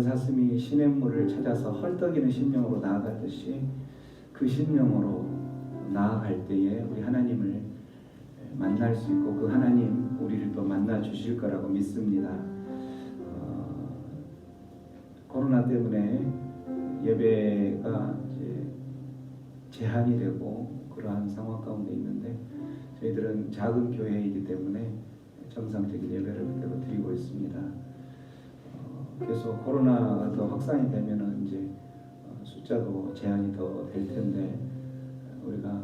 사슴이 시냇물을 찾아서 헐떡이는 심령으로 나아갔듯이 그 심령으로 나아갈 때에 우리 하나님을 만날 수 있고 그 하나님 우리를 또 만나 주실 거라고 믿습니다. 코로나 때문에 예배가 이제 제한이 되고 그러한 상황 가운데 있는데 저희들은 작은 교회이기 때문에 정상적인 예배를 그대로 드리고 있습니다. 계속 코로나가 더 확산이 되면은 이제 숫자도 제한이 더 될 텐데 우리가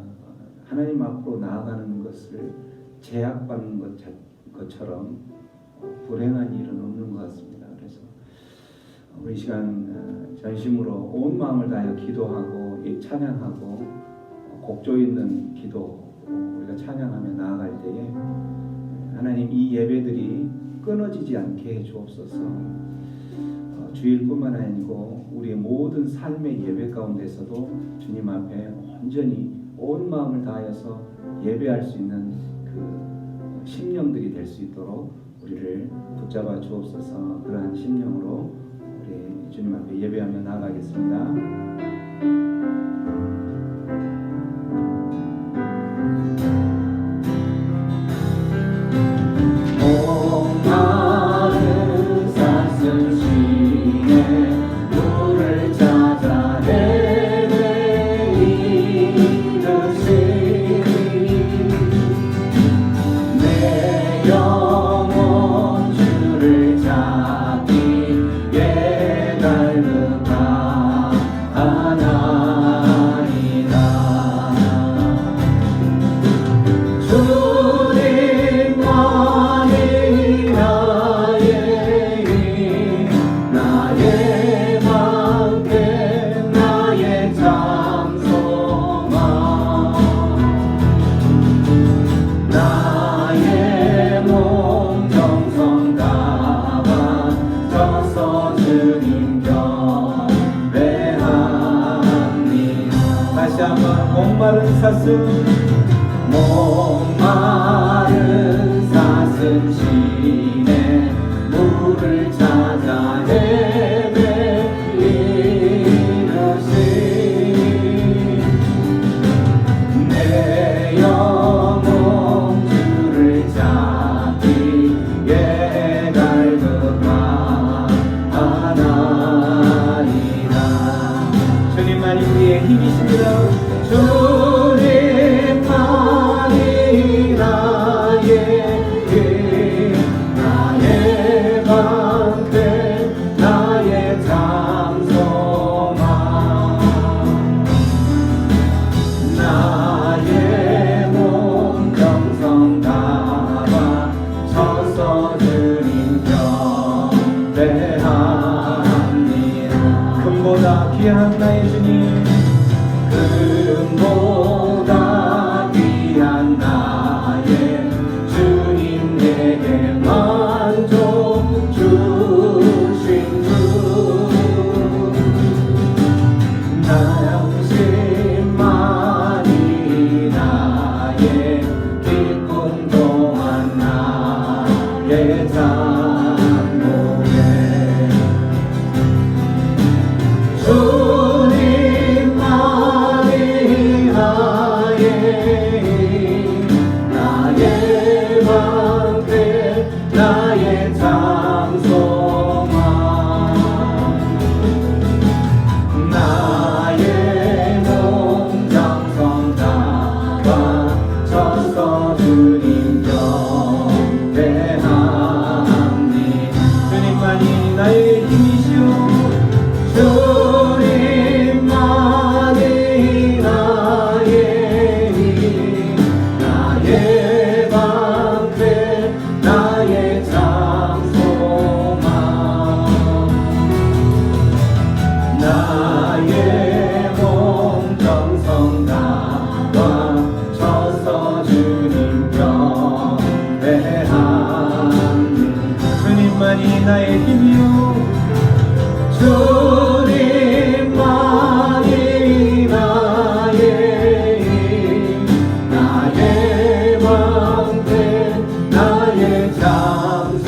하나님 앞으로 나아가는 것을 제약받는 것처럼 불행한 일은 없는 것 같습니다. 그래서 우리 이 시간 전심으로 온 마음을 다하여 기도하고 찬양하고 곡조 있는 기도 우리가 찬양하며 나아갈 때에 하나님 이 예배들이 끊어지지 않게 해 주옵소서. 주일뿐만 아니고 우리의 모든 삶의 예배 가운데서도 주님 앞에 온전히 온 마음을 다하여서 예배할 수 있는 그 심령들이 될 수 있도록 우리를 붙잡아 주옵소서. 그러한 심령으로 우리 주님 앞에 예배하며 나아가겠습니다. 목마른 사슴 시내 물을 찾아 헤매이듯이 내 영혼 주를 찾기에 갈급하나이다. 주님만이 우리의 힘이십니다. 주님만이 나의 방패 나의 장소망 나의 몸 정성 다와 서서 주님 경배합니다. 금보다 귀한 나의 주님 금보다 귀한 나의 주님 내게 만족 주신 주 당신만이 나의 기쁨 또한 나의 장목에 나의 힘이요 주님만이 나의 힘 나의 방패 나의 장소망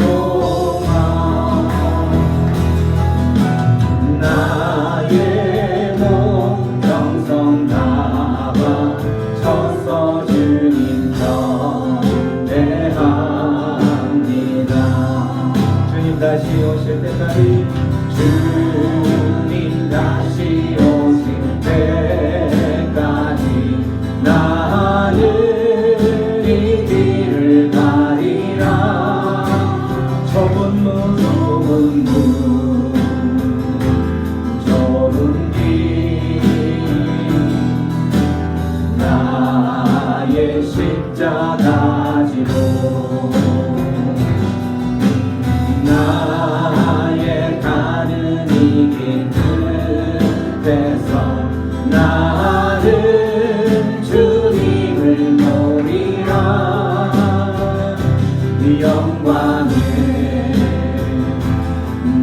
영광에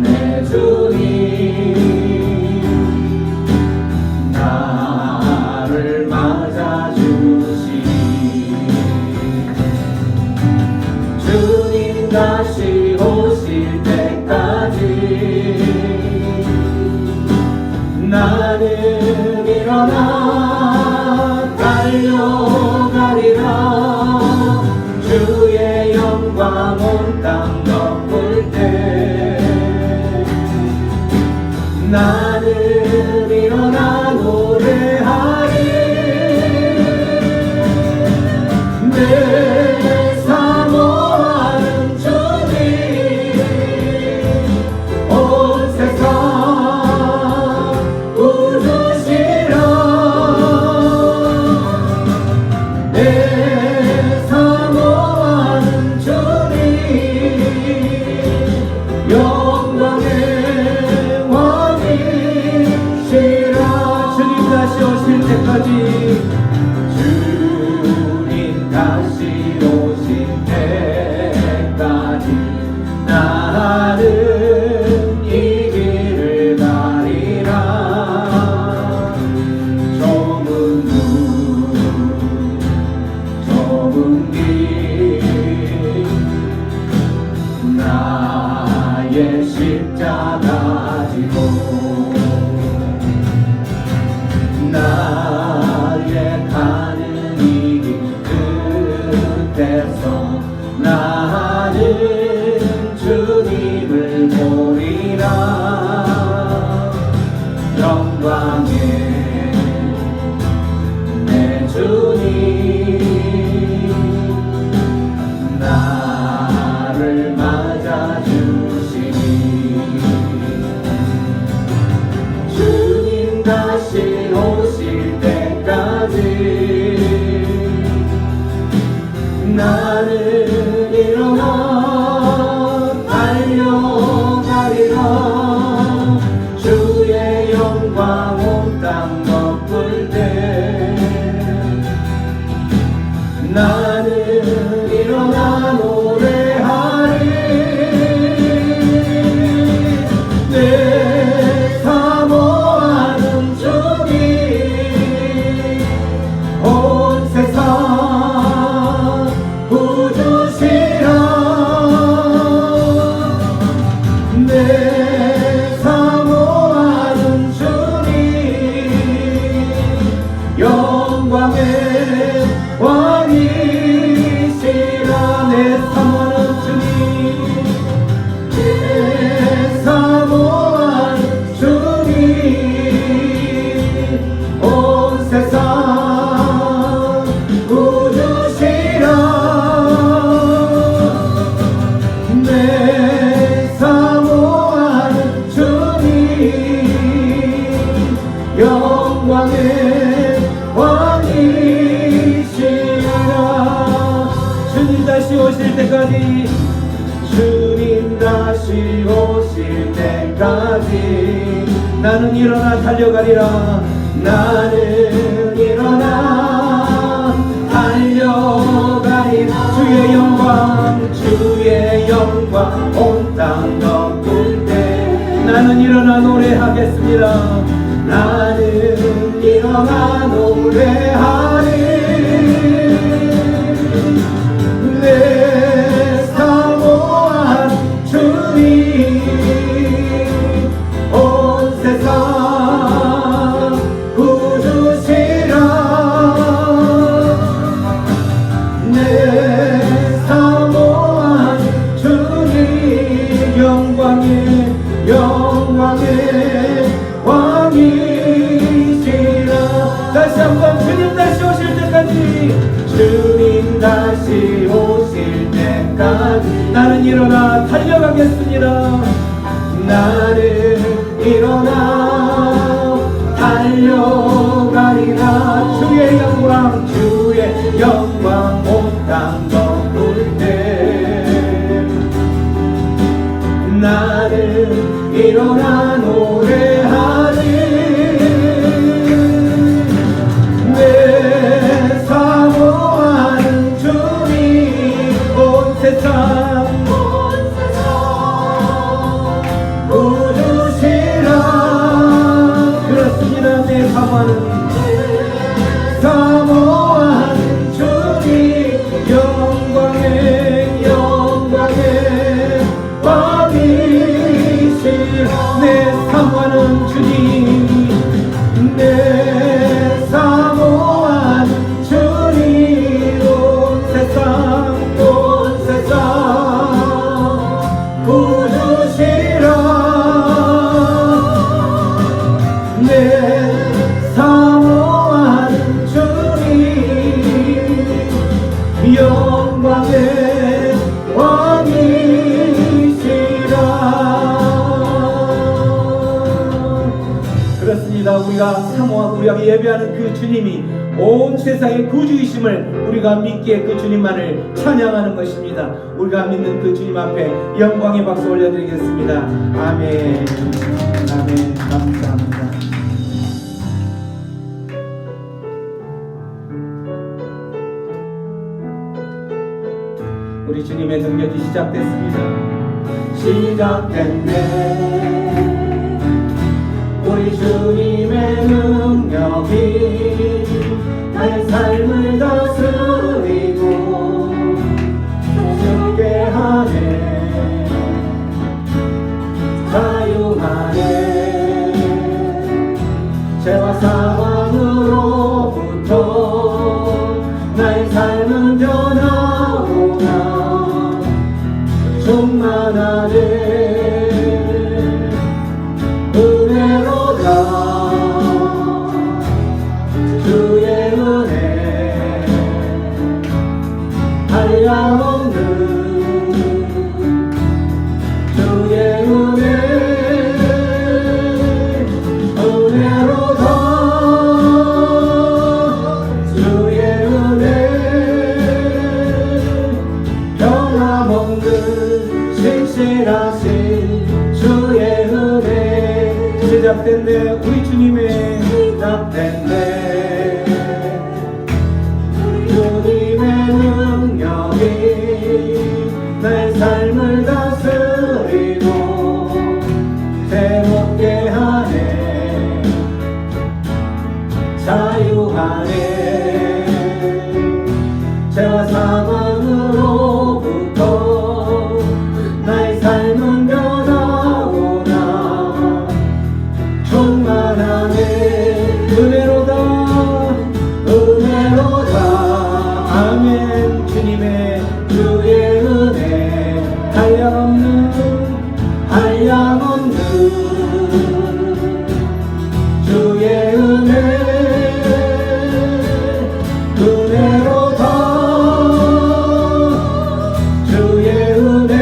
내 주님 나를 맞아주시니 주님 다시 오실 때까지 나는 일어나 달려가리라. 주의 영광 온 땅 덮을 때 나는 일어나 노래하리. 내 사모하는 주님 온 세상 웃으시라. 내 사모하는 주님 영광의 왕이시라. 주님 다시 오실 때까지 주님 다시 오실 때까지 나는 이 길을 가리라. 좁은 문 좁은 길 나의 십자가 지고 나의 가는 이 길 끝에서 나는 주님을 보리라. 영광의 내 주님 나를 맞아주시니 주님 다시 오실 때까지 나는 일어나 달려가리라. 주의 영광 온 땅 덮을 때 나는 일어나 노래하리. 내 사모하는 주님 온 세상 구주시라. 내 사모하는 주님 영광의 왕이시라. 내 사모하는 주님 내 사모하는 주님 온 세상 구주시라. 내 사모하는 주님 영광의 왕이시라. 주님 다시 오실 때까지 주님 다시 오실 때까지 나는 일어나 달려가리라. 나는 일어나 달려가리라. 주의 영광 온 땅 덮을 때 나는 일어나 노래하겠습니다. 나는 일어나 노래하리. 내 사모한 주님 온 세상 구주시라. 내 사모한 주님 영광의 왕이시라. 다시 한번 주님 다시 오실 때까지 주님 다시 오실 때까지 나는 일어나 달려가겠습니다. 나는 일어나 달려가리라. 주의 영광 온 땅 덮을 때 나는 일어나 노래하리. 내 사모하는 주님 온 세상 부르시라. 그렇습니다. 내 사모하는 주님, 영광의 왕이시라. 내 사모하는 주님, 내 사모하는 주님, 온 세상 부르시라. 내 사모하는 주님, 영광의 왕이시라. 그렇습니다. 우리가 예배하는 그 주님이 온 세상의 구주이심을 우리가 믿기에 그 주님만을 찬양하는 것입니다. 우리가 믿는 그 주님 앞에 영광의 박수 올려드리겠습니다. 아멘. 아멘. 감사합니다. 우리 주님의 능력이 시작됐습니다. 시작됐네. 우리 주님의 능력이 나의 삶을 다스리고 새롭게 하네. 자유하네. 죄와 사망으로부터 나의 삶은 변화오나 충만하네. 주의 은혜 한량없는 주의 은혜 은혜로다. 주의 은혜 변함없는 신실하신 주의 은혜. 시작됐네. 우리 주님의 시작됐네. 주님의 능력이 내 삶을 다스리고 새롭게 하네. 자유하네. 죄와 사망으로부터 나의 삶은 변화오나 충만하네. 은혜로다. 아멘. 주님의 주의 은혜 한량없는 주의 은혜 은혜로다. 주의 은혜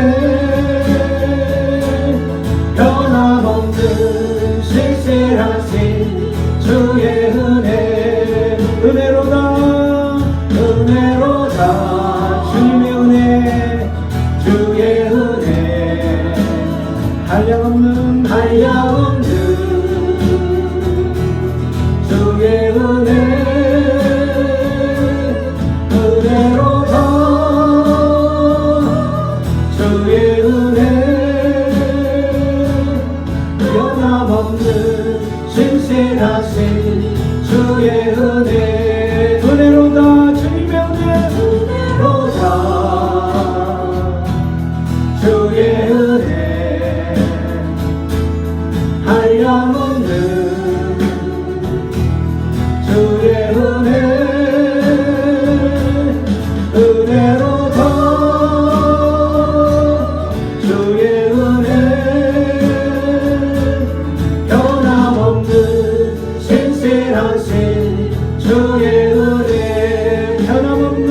변함없는 신실하신 주의 은혜 은혜로다. 은혜로다. 주님의 은혜 주의 은혜 한량없는 주의 은혜 은혜로다. 주의 은혜 변함없는 신실하신 주의 은혜 은혜로다. 주님의 은혜 은혜로다. 주의 은혜 한량없는 주의 은혜 은혜로다. 주의 은혜 변함없는 신실하신 주의 은혜 변함없는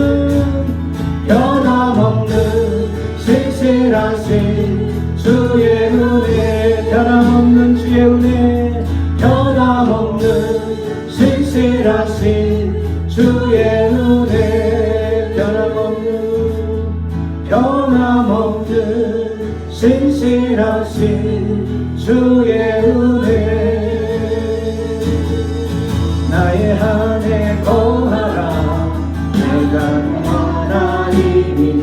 신실하신 주의 은혜 변함없는 주의 은혜 변함없는 신실하신 주의 은혜 변함없는 신실하신 주의 은혜. 나의 안에 거하라. 내가 하나님이니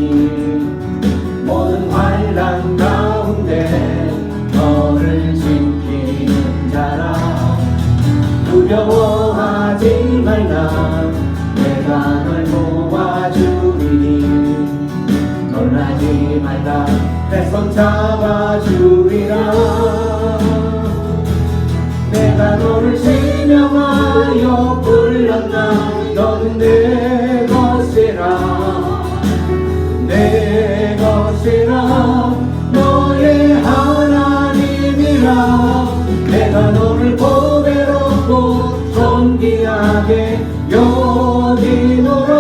두려워하지 말라. 내가 널 도와주리니. 놀라지 말라. 내 손 잡아주리라. 내가 너를 지명하여 불렀나. 너는 내 것이라. 내 것이라. 너의 하나님이라. 내가 너를 보배롭고 존귀하게 여기노라.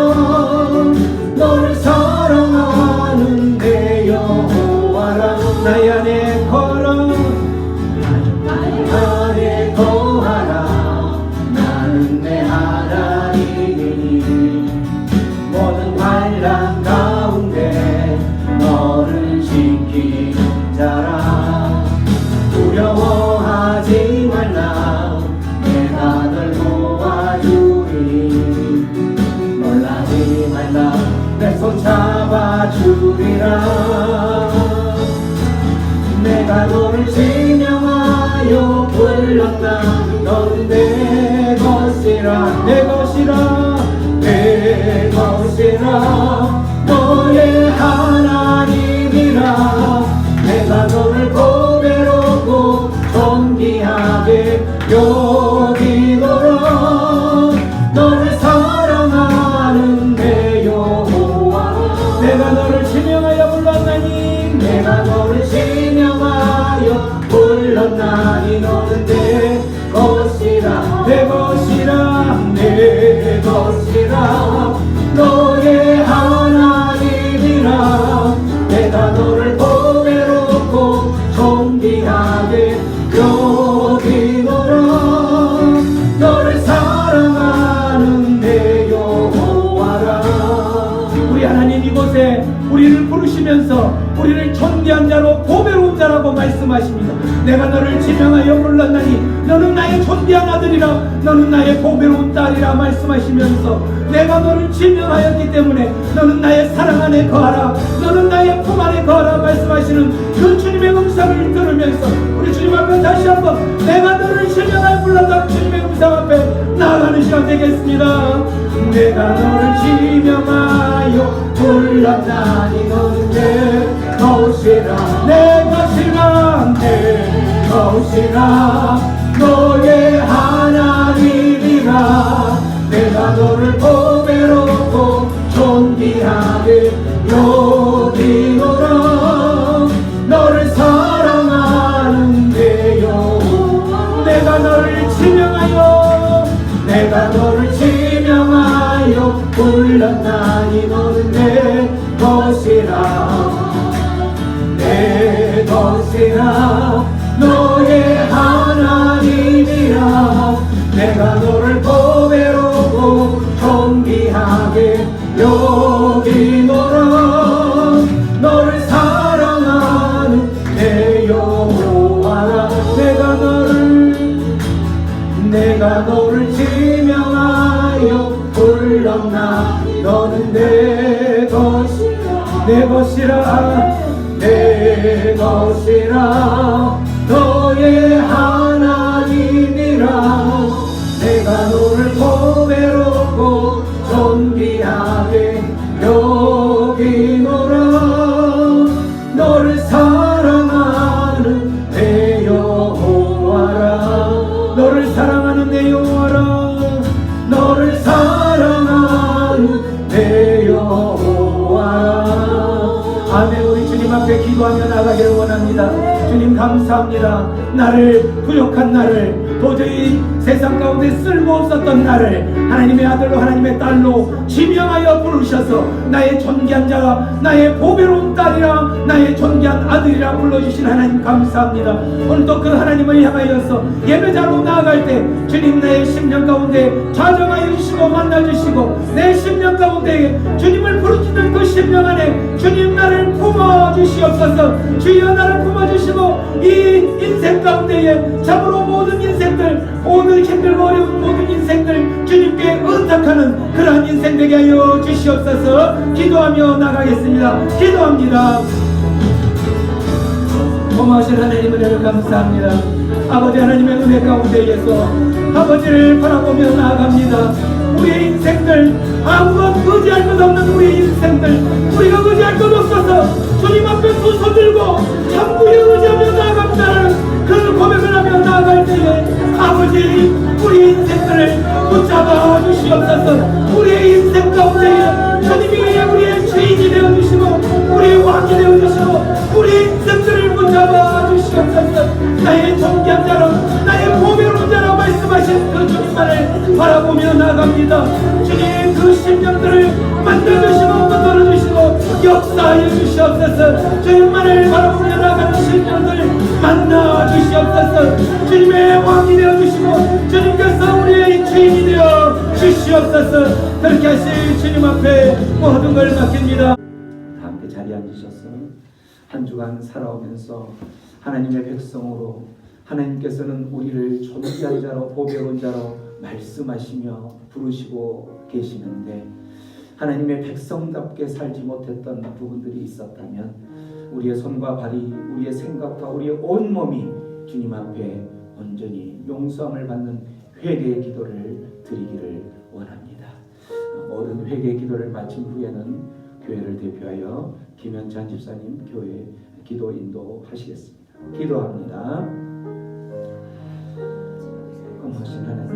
너를 사랑하는 내 여호와라. 나의 안에 거라. 나의 안에 거하라. 나는 내 하나님이니. 모든 환난 가운데 너를 지키는 자라. 두려워하지 말라. 내가 널 도와주리니. 놀라지 말라. 내 손 잡아주리라. 내가 너를 지명하여 불렀다. 너는 내 것이라. 내 것이라. 내 것이라. 너의 하나님이라. 내가 너를 보배롭고 존귀하게 여기노라. 너를 사랑하는 내 여호와. 내가 너를 지명하여 불렀나니. 내가 너를 지명하여 불렀나니. 너는 내 것이라. 내 것이라. 내 것이라. 너의 하나님이라. 내가 너를 보배롭고 존귀하게 여기노라. 너를 사랑하는 내 여호와라. 우리 하나님 이곳에 우리를 부르시면서 우리를 존귀한 자로 보배로운 자라고 말씀하십니다. 내가 너를 지명하여 불렀나니 너는 나의 존귀한 아들이라. 너는 나의 보배로운 딸이라 말씀하시면서 내가 너를 지명하였기 때문에 너는 나의 사랑 안에 거하라. 너는 나의 품 안에 거하라 말씀하시는 그 주님의 음성을 들으면서 우리 주님 앞에 다시 한번 내가 너를 지명하여 불렀다 주님의 음성 앞에 나아가는 시간 되겠습니다. 내가 너를 지명하여 불렀다니. 너는 내 것이라. 내 것이라. 내 것이라. 너의 하나님이라. 내가 너를 보배롭고 존귀하게 여기노라. 너를 사랑하는 내 여호와. 내가 너를 지명하여. 내가 너를 지명하여 불렀나니. 너는 내 것이라. 내 것이라. 너의 하나님이라. 내가 너를 보배롭고 존귀하게 여기노라. 너를 사랑하는 내 여호와라. 내가 너를 지명하여 불렀나. 너는 내 것이라. 내 것이라. 내 것이라. 너의 하나님이라. 내가 너를 보배롭고 존귀하게 여기노라. 너를 사랑하는 내 여호와라. 너를 사랑하는 내 여호와라. 너를 사랑하는 내 여호와라. 아멘. 우리 주님 앞에 기도하며 나가기를 원합니다. 주님 감사합니다. 나를 부족한 나를 도저히 세상 가운데 쓸모없었던 나를 하나님의 아들로 하나님의 딸로 지명하여 부르셔서 나의 존귀한 자가 나의 보배로운 딸이라 나의 존귀한 아들이라 불러주신 하나님 감사합니다. 오늘도 그 하나님을 향하여서 예배자로 나아갈 때 주님 나의 심령 가운데 좌정하여 주시고 만나주시고 내 심령 가운데 주님을 부르짖는 그 심령 안에 주님 나를 품어주시옵소서. 주여 나를 품어주시고 이 인생 가운데에 참으로 모든 인생들 오늘 힘들고 어려운 모든 인생들 주님께 의탁하는 그러한 인생 되게 하여 주시옵소서. 기도하며 나가겠습니다. 기도합니다. 어마어마하신 하나님 은혜를 감사합니다. 아버지 하나님의 은혜 가운데에서 아버지를 바라보며 나아갑니다. 우리의 인생들 아무것 의지할 것 없는 우리의 인생들 우리가 의지할 것 없어서 주님 앞에 두 손 들고 전부에 의지하며 나아간다는 그 고백을 하며 나아갈 때에 아버지 우리 인생들을 붙잡아 주시옵소서. 우리의 인생 가운데에 주님이 우리의 주인이 되어주시고 우리의 왕이 되어주시고 우리 인생들을 붙잡아 주시옵소서. 나의 존귀한 자로 나의 보배로운 자로 말씀하신 그 주님만을 바라보며 나갑니다. 주님 그 심령들을 만들어주시고 붙들어주시고 역사하여 주시옵소서. 주님만을 바라보며 나가는 심령들 만나 주시옵소서. 주님의 왕이 되어주시고 주님께서 우리의 주인이 되어 주시옵소서. 그렇게 하실 주님 앞에 모든 걸 맡깁니다. 함께 자리에 앉으셔서 한 주간 살아오면서 하나님의 백성으로 하나님께서는 우리를 존귀한 자로 보배로운 자로 말씀하시며 부르시고 계시는데 하나님의 백성답게 살지 못했던 부분들이 있었다면 우리의 손과 발이 우리의 생각과 우리의 온몸이 주님 앞에 온전히 용서함을 받는 회개의 기도를 드리기를 원합니다. 모든 회개의 기도를 마친 후에는 교회를 대표하여 김현찬 집사님 교회 기도 인도하시겠습니다. 기도합니다. 엄하신 하나님,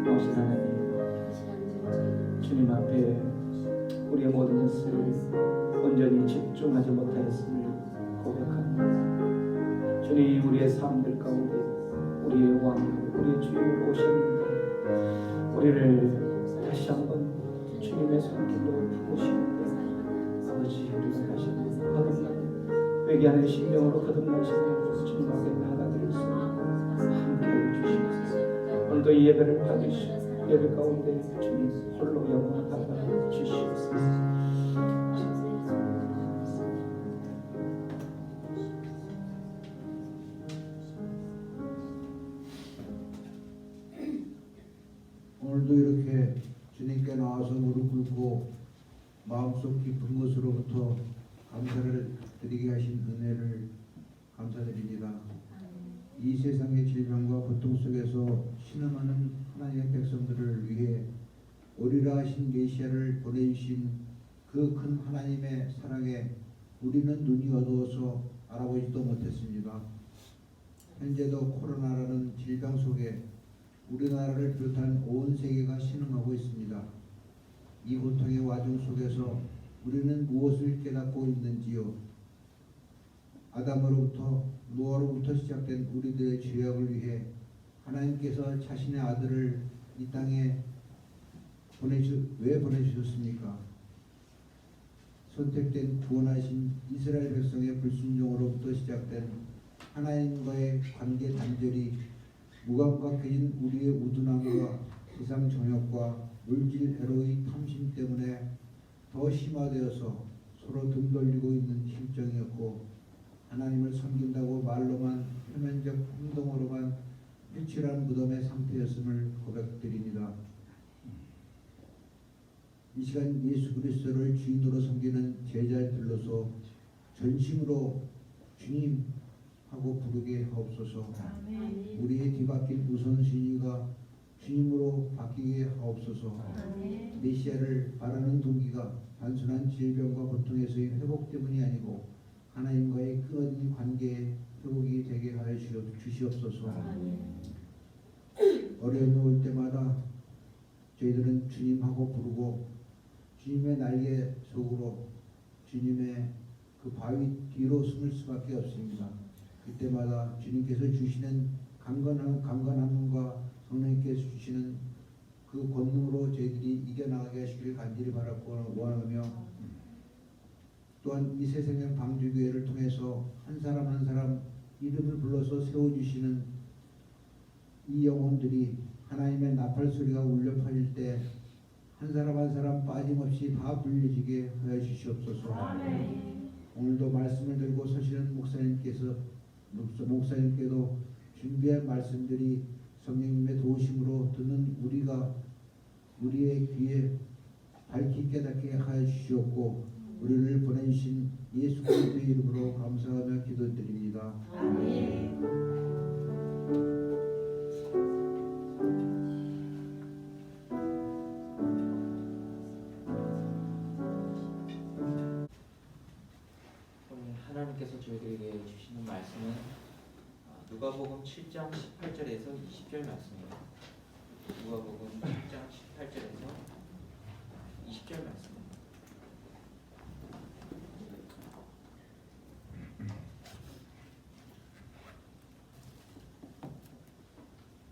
엄하신 하나님, 주님 앞에 우리의 모든 것을 온전히 집중하지 못하였음을 고백합니다. 주님 우리의 삶들 가운데 우리의 왕, 우리의 주님으로 오셨는데 우리를 다시 한번 주님의 손길로 부으시는데 아버지 우리가 다시 거듭나는 회개하는 심령으로 거듭나시며 주님 앞에 나아가기를 함께해 주시옵소서. 오늘도 이 예배를 받으시고 예배 가운데 주님 홀로 영광 받아 주시옵소서. 오늘도 이렇게 주님께 나와서 무릎 꿇고 마음속 깊은 곳으로부터 감사를 드리게 하신 은혜를 감사드립니다. 이 세상의 질병과 고통 속에서 신음하는 하나님의 백성들을 위해 오리라 하신 메시아를 보내주신 그 큰 하나님의 사랑에 우리는 눈이 어두워서 알아보지도 못했습니다. 현재도 코로나라는 질병 속에 우리나라를 비롯한 온 세계가 신음하고 있습니다. 이 고통의 와중 속에서 우리는 무엇을 깨닫고 있는지요? 아담으로부터 노아로부터 시작된 우리들의 죄악을 위해 하나님께서 자신의 아들을 이 땅에 왜 보내주셨습니까? 선택된 구원하신 이스라엘 백성의 불순종으로부터 시작된 하나님과의 관계 단절이 무감각해진 우리의 우둔함과 세상 정욕과 물질 애로의 탐심 때문에 더 심화되어서 서로 등 돌리고 있는 심정이었고 하나님을 섬긴다고 말로만 표면적 행동으로만 표출한 무덤의 상태였음을 고백드립니다. 이 시간 예수 그리스도를 주인으로 섬기는 제자들로서 전심으로 주님 하고 부르게 하옵소서. 아멘. 우리의 뒤바뀐 우선순위가 주님으로 바뀌게 하옵소서. 아멘. 메시아를 바라는 동기가 단순한 질병과 고통에서의 회복 때문이 아니고 하나님과의 끊어진 관계의 회복이 되게 하여 주시옵소서. 아멘. 어려움이 올 때마다 저희들은 주님하고 부르고 주님의 날개 속으로 주님의 그 바위 뒤로 숨을 수밖에 없습니다. 그때마다 주님께서 주시는 강건함과 성령님께서 주시는 그 권능으로 저희들이 이겨나가게 하시길 간절히 바라고 원하며 또한 이 세상의 방주교회를 통해서 한 사람 한 사람 이름을 불러서 세워주시는 이 영혼들이 하나님의 나팔 소리가 울려 퍼질 때 한 사람 한 사람 빠짐없이 다 불려지게 하여 주시옵소서. 아멘. 오늘도 말씀을 들고 서시는 목사님께도 준비한 말씀들이 성령님의 도우심으로 듣는 우리의 귀에 밝히 깨닫게 하여 주시옵고 우리를 보내주신 예수 그리스도의 이름으로 감사하며 기도드립니다. 아멘. 오늘 하나님께서 저희들에게 주시는 말씀은 누가복음 7장 18절에서 20절 말씀입니다. 누가복음 7장 18절에서 20절 말씀입니다.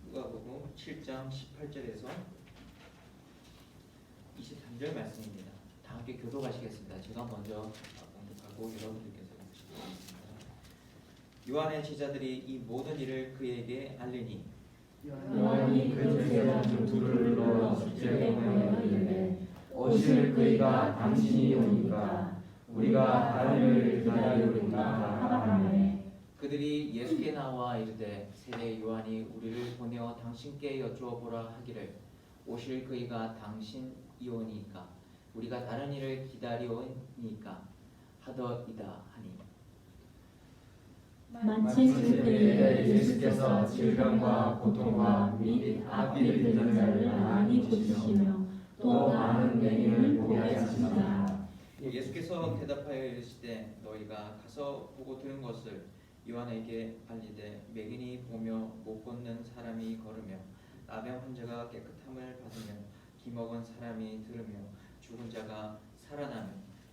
누가복음 7장 18절에서 23절 말씀입니다. 다 함께 교독하시겠습니다. 제가 먼저 공독하고 여러분들께서 읽으시겠습니다. 요한의 제자들이 이 모든 일을 그에게 알리니 요한이 그 제자 중 둘을 불러 숙제에 보내어 이르되 오실 그이가 당신이 오니까 우리가 다른 일을 기다리오리까 하매 그들이 예수께 나와 이르되 세례 요한이 우리를 보내어 당신께 여쭈어보라 하기를 오실 그이가 당신이오니까 우리가 다른 일을 기다리오니까 하더이다 하니 마침 그때에 예수께서 질병과 고통과 및 악귀를 들은 자를 많이 고치시며 또 많은 맹인을 보게 하시니라. 예수께서 대답하여 이르시되 너희가 가서 보고 들은 것을 요한에게 알리되 맹인이 보며 못 걷는 사람이 걸으며 나병 환자가 깨끗함을 받으며 기먹은 사람이 들으며 죽은 자가 살아나며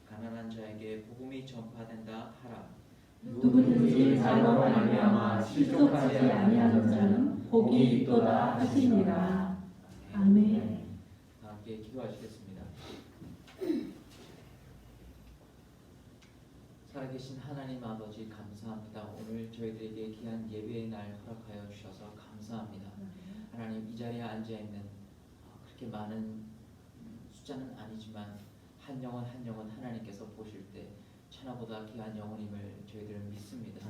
가난한 자에게 복음이 전파된다 하라. 누구든지 나로 말미암아 실족하지 아니하는 자는 복이 있도다 하시니라. 아멘. 다 함께 기도하시겠습니다. 살아계신 하나님 아버지 감사합니다. 오늘 저희들에게 귀한 예배의 날 허락하여 주셔서 감사합니다. 하나님 이 자리에 앉아있는 그렇게 많은 숫자는 아니지만 한 영혼 한 영혼 하나님께서 보실 때 천하보다 귀한 영혼임을 저희들은 믿습니다.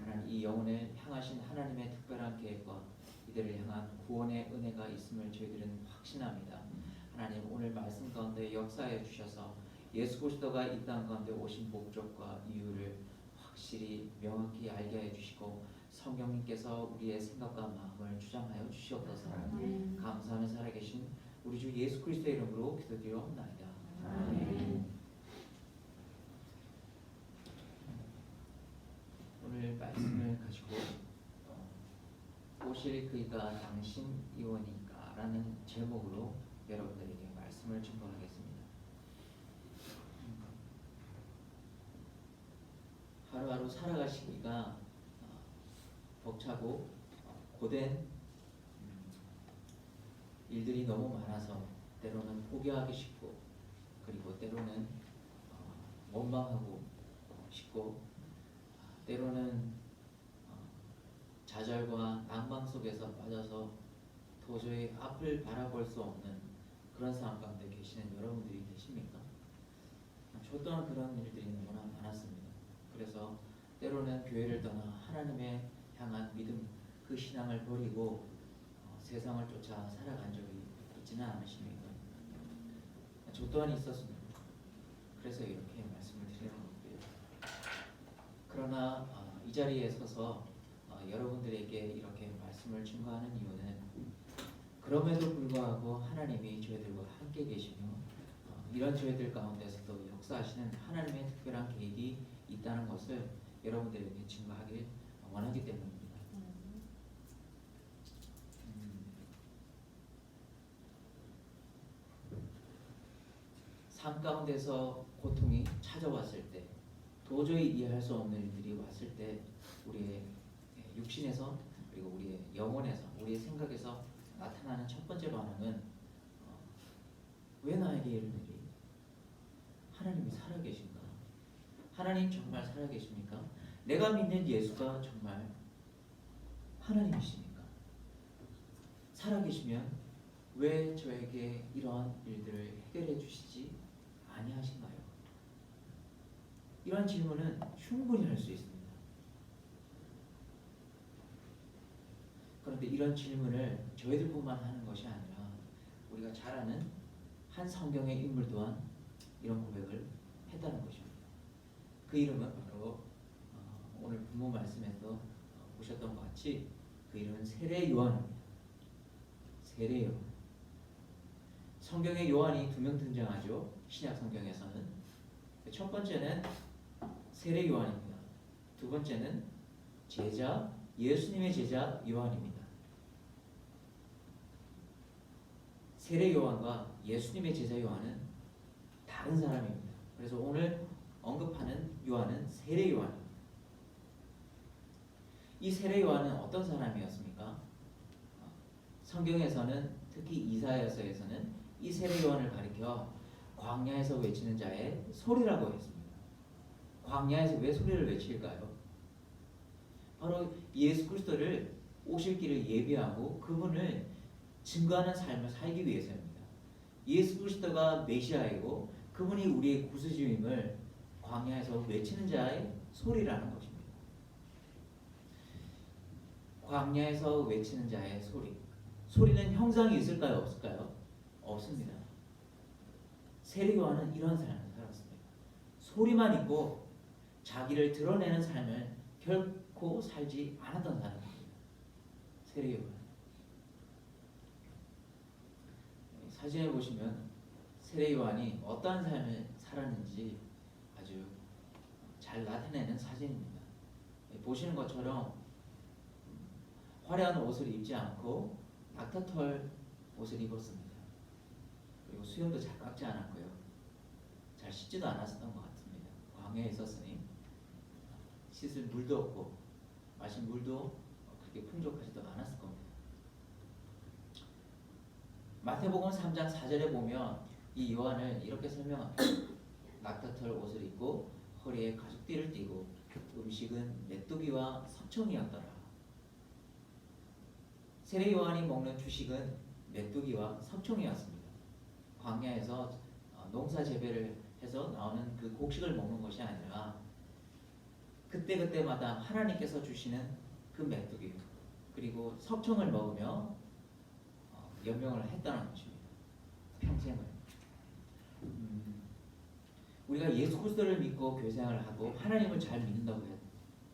하나님 이 영혼을 향하신 하나님의 특별한 계획과 이들을 향한 구원의 은혜가 있음을 저희들은 확신합니다. 하나님 오늘 말씀 가운데 역사해 주셔서 예수 그리스도가 이 땅 가운데 오신 목적과 이유를 확실히 명확히 알게 해 주시고 성령님께서 우리의 생각과 마음을 주장하여 주시옵소서. 감사하며 살아계신 우리 주 예수 그리스도의 이름으로 기도드리옵나이다. 아멘. 오늘 말씀을 가지고 오실 그이가 당신이오니까 라는 제목으로 여러분들에게 말씀을 증거하겠습니다. 하루하루 살아가시기가 벅차고 고된 일들이 너무 많아서 때로는 포기하기 쉽고 그리고 때로는 원망하고 싶고 때로는 좌절과 낭만 속에서 빠져서 도저히 앞을 바라볼 수 없는 그런 상황 가운데 계시는 여러분들이 계십니까? 저 또한 그런 일들이 너무나 많았습니다. 그래서 때로는 교회를 떠나 하나님의 향한 믿음 그 신앙을 버리고 세상을 쫓아 살아간 적이 있지는 않으십니까? 저 또한 있었습니다. 그래서 이렇게 말씀을 드리는 거고요. 그러나 이 자리에 서서 여러분들에게 이렇게 말씀을 증거하는 이유는 그럼에도 불구하고 하나님이 저희들과 함께 계시며 이런 저희들 가운데서도 역사하시는 하나님의 특별한 계획이 있다는 것을 여러분들에게 증거하길 원하기 때문입니다. 삶 가운데서 고통이 찾아왔을 때 도저히 이해할 수 없는 일들이 왔을 때 우리의 육신에서 그리고 우리의 영혼에서 우리의 생각에서 나타나는 첫 번째 반응은 왜 나에게 이런 일이? 하나님이 살아계신가? 하나님 정말 살아계십니까? 내가 믿는 예수가 정말 하나님이십니까? 살아계시면 왜 저에게 이러한 일들을 해결해 주시지 아니하신가요? 이런 질문은 충분히 할 수 있습니다. 그런데 이런 질문을 저희들뿐만 하는 것이 아니라 우리가 잘 아는 한 성경의 인물 또한 이런 고백을 했다는 것입니다. 그 이름은 바로 오늘 본문 말씀에서 보셨던 것 같이 그 이름은 세례 요한입니다. 세례 요한. 성경에 요한이 2명 등장하죠. 신약 성경에서는. 첫 번째는 세례 요한입니다. 두 번째는 제자, 예수님의 제자 요한입니다. 세례 요한과 예수님의 제자 요한은 다른 사람입니다. 그래서 오늘 언급하는 요한은 세례 요한입니다. 이 세례 요한은 어떤 사람이었습니까? 성경에서는 특히 이사야서에서는 이 세례 요한을 가리켜 광야에서 외치는 자의 소리라고 했습니다. 광야에서 왜 소리를 외칠까요? 바로 예수 그리스도를 오실 길을 예비하고 그분을 증거하는 삶을 살기 위해서입니다. 예수 그리스도가 메시아이고 그분이 우리의 구세주임을 광야에서 외치는 자의 소리라는 것입니다. 광야에서 외치는 자의 소리. 소리는 형상이 있을까요? 없을까요? 없습니다. 세례 요한은 이러한 삶을 살았습니다. 소리만 있고 자기를 드러내는 삶을 결코 살지 않았던 사람입니다. 세례 요한. 사진에 보시면 세례 요한이 어떠한 삶을 살았는지 아주 잘 나타내는 사진입니다. 보시는 것처럼 화려한 옷을 입지 않고 낙타털 옷을 입었습니다. 그리고 수염도 잘 깎지 않았고요. 잘 씻지도 않았었던 것 같습니다. 광야에 있었으니 씻을 물도 없고 마신 물도 그렇게 풍족하지도 않았을 겁니다. 마태복음 3장 4절에 보면 이 요한을 이렇게 설명합니다. 낙타털 옷을 입고 허리에 가죽띠를 띠고 음식은 메뚜기와 석청이었더라. 세례 요한이 먹는 주식은 메뚜기와 석청이었습니다. 광야에서 농사 재배를 해서 나오는 그 곡식을 먹는 것이 아니라 그때그때마다 하나님께서 주시는 그 메뚜기 그리고 석청을 먹으며 연명을 했다는 것입니다. 평생을. 우리가 예수 그리스도를 믿고 교생을 하고 하나님을 잘 믿는다고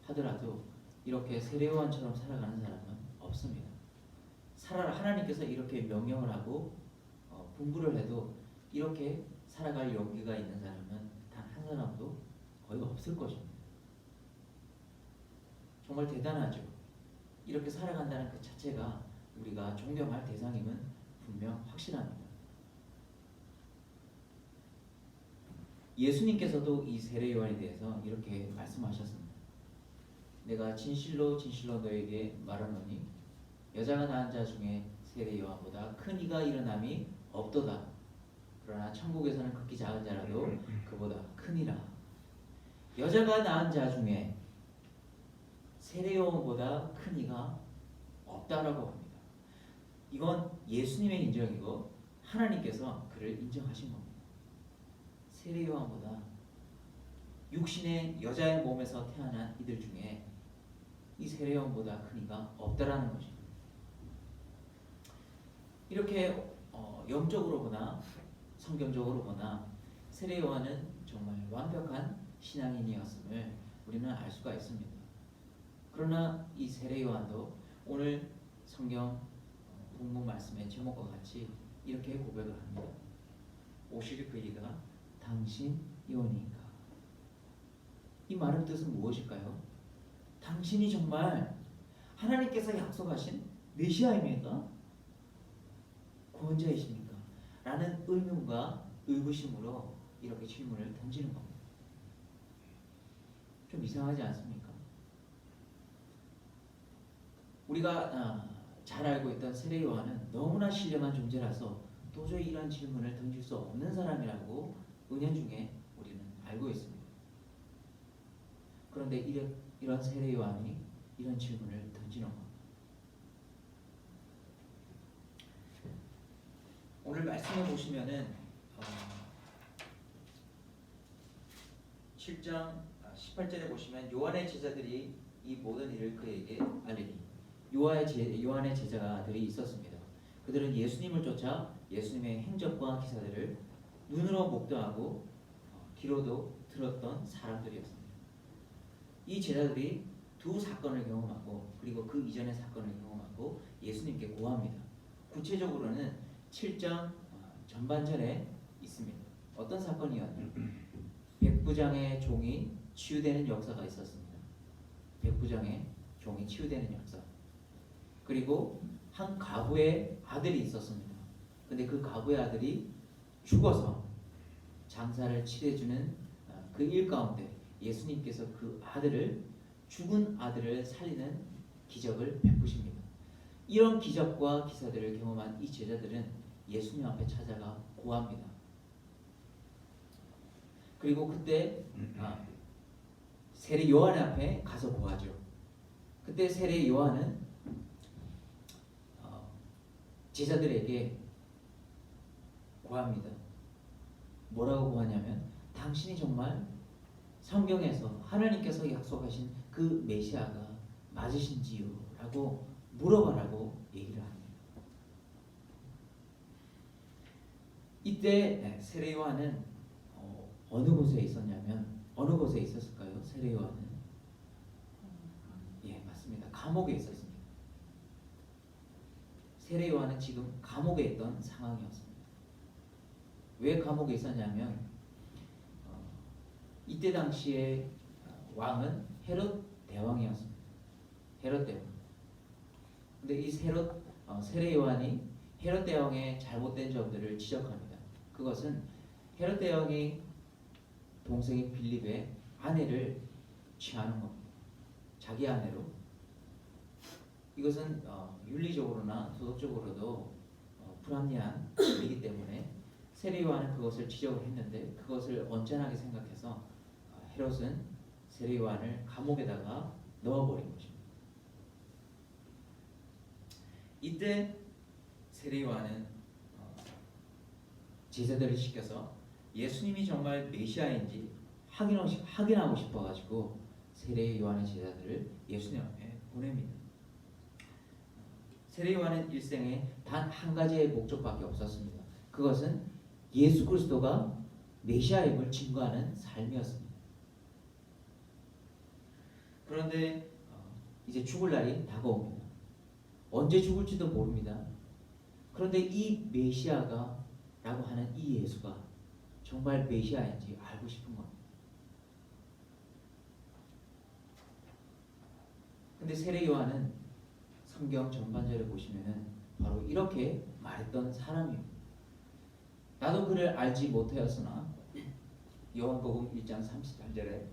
하더라도 이렇게 세례 요한처럼 살아가는 사람은 없습니다. 하나님께서 이렇게 명령을 하고 공부를 해도 이렇게 살아갈 용기가 있는 사람은 단 한 사람도 거의 없을 것입니다. 정말 대단하죠. 이렇게 살아간다는 그 자체가 우리가 존경할 대상임은 분명 확실합니다. 예수님께서도 이 세례 요한에 대해서 이렇게 말씀하셨습니다. 내가 진실로 진실로 너에게 말하노니 여자가 낳은 자 중에 세례 요한보다 큰 이가 일어남이 없도다. 그러나 천국에서는 극히 작은 자라도 그보다 크니라. 여자가 낳은 자 중에 세례 요한보다 큰 이가 없다라고 합니다. 이건 예수님의 인정이고 하나님께서 그를 인정하신 겁니다. 세례 요한보다 육신의 여자의 몸에서 태어난 이들 중에 이 세례 요한보다 큰 이가 없다라는 것입니다. 이렇게 영적으로 보나 성경적으로 보나 세례 요한은 정말 완벽한 신앙인이었음을 우리는 알 수가 있습니다. 그러나 이 세례 요한도 오늘 성경 본문 말씀의 제목과 같이 이렇게 고백을 합니다. 오실 그 이가 당신이오니까. 이 말의 뜻은 무엇일까요? 당신이 정말 하나님께서 약속하신 메시아입니까? 구원자이십니까? 라는 의문과 의구심으로 이렇게 질문을 던지는 겁니다. 좀 이상하지 않습니까? 우리가 잘 알고 있던 세례 요한은 너무나 신령한 존재라서 도저히 이런 질문을 던질 수 없는 사람이라고 은연중에 우리는 알고 있습니다. 그런데 이런 세례 요한이 이런 질문을 던지는 겁니다. 오늘 말씀해 보시면은 7장 18절에 보시면 요한의 제자들이 이 모든 일을 그에게 알리니 요한의 제자들이 있었습니다. 그들은 예수님을 쫓아 예수님의 행적과 기사들을 눈으로 목도하고 귀로도 들었던 사람들이었습니다. 이 제자들이 두 사건을 경험하고 그리고 그 이전의 사건을 경험하고 예수님께 고합니다. 구체적으로는 7장 전반전에 있습니다. 어떤 사건이었냐? 백부장의 종이 치유되는 역사가 있었습니다. 백부장의 종이 치유되는 역사. 그리고 한 가부의 아들이 있었습니다. 근데 그 가부의 아들이 죽어서 장사를 치러주는 그 일 가운데 예수님께서 그 아들을 죽은 아들을 살리는 기적을 베푸십니다. 이런 기적과 기사들을 경험한 이 제자들은 예수님 앞에 찾아가 고합니다. 그리고 그때 세례 요한 앞에 가서 고하죠. 그때 세례 요한은 제자들에게 고합니다. 뭐라고 고하냐면 당신이 정말 성경에서 하나님께서 약속하신 그 메시아가 맞으신지요? 라고 물어봐라고 얘기를 합니다. 이때 세례 요한은 어느 곳에 있었냐면 어느 곳에 있었을까요? 세례 요한은 예, 맞습니다. 감옥에 있었습니다. 세례 요한은 지금 감옥에 있던 상황이었습니다. 왜 감옥에 있었냐면 이때 당시에 왕은 헤롯 대왕이었습니다. 헤롯 대왕. 근데 이 세례 요한이 헤롯 대왕의 잘못된 점들을 지적합니다. 그것은 헤롯 대왕이 동생인 빌립의 아내를 취하는 겁니다. 자기 아내로. 이것은 윤리적으로나 도덕적으로도 불합리한 일이기 때문에 세례 요한은 그것을 지적을 했는데 그것을 언짢하게 생각해서 헤롯은 세례 요한을 감옥에다가 넣어버린 것입니다. 이때 세례 요한은 제자들을 시켜서 예수님이 정말 메시아인지 확인하고 싶어가지고 세례 요한의 제자들을 예수님 앞에 보냅니다. 세례 요한은 일생에 단 한 가지의 목적밖에 없었습니다. 그것은 예수 그리스도가 메시아임을 증거하는 삶이었습니다. 그런데 이제 죽을 날이 다가옵니다. 언제 죽을지도 모릅니다. 그런데 이 메시아가 라고 하는 이 예수가 정말 메시아인지 알고 싶은 겁니다. 근데 세례 요한은 성경 전반절에 보시면은 바로 이렇게 말했던 사람입니다. 나도 그를 알지 못하였으나 요한복음 1장 38절에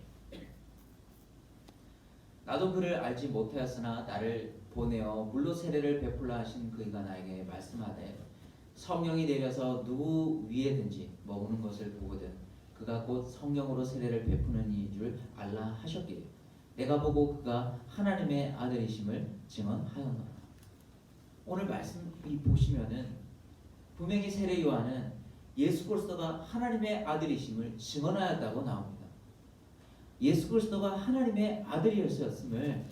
나도 그를 알지 못하였으나 나를 보내어 물로 세례를 베풀라 하신 그이가 나에게 말씀하되 성령이 내려서 누구 위에든지 머무는 것을 보거든 그가 곧 성령으로 세례를 베푸는 이인 줄 알라 하셨기에 내가 보고 그가 하나님의 아들이심을 증언하였노라. 오늘 말씀 보시면은 분명히 세례 요한은 예수 그리스도가 하나님의 아들이심을 증언하였다고 나옵니다. 예수 그리스도가 하나님의 아들이었음을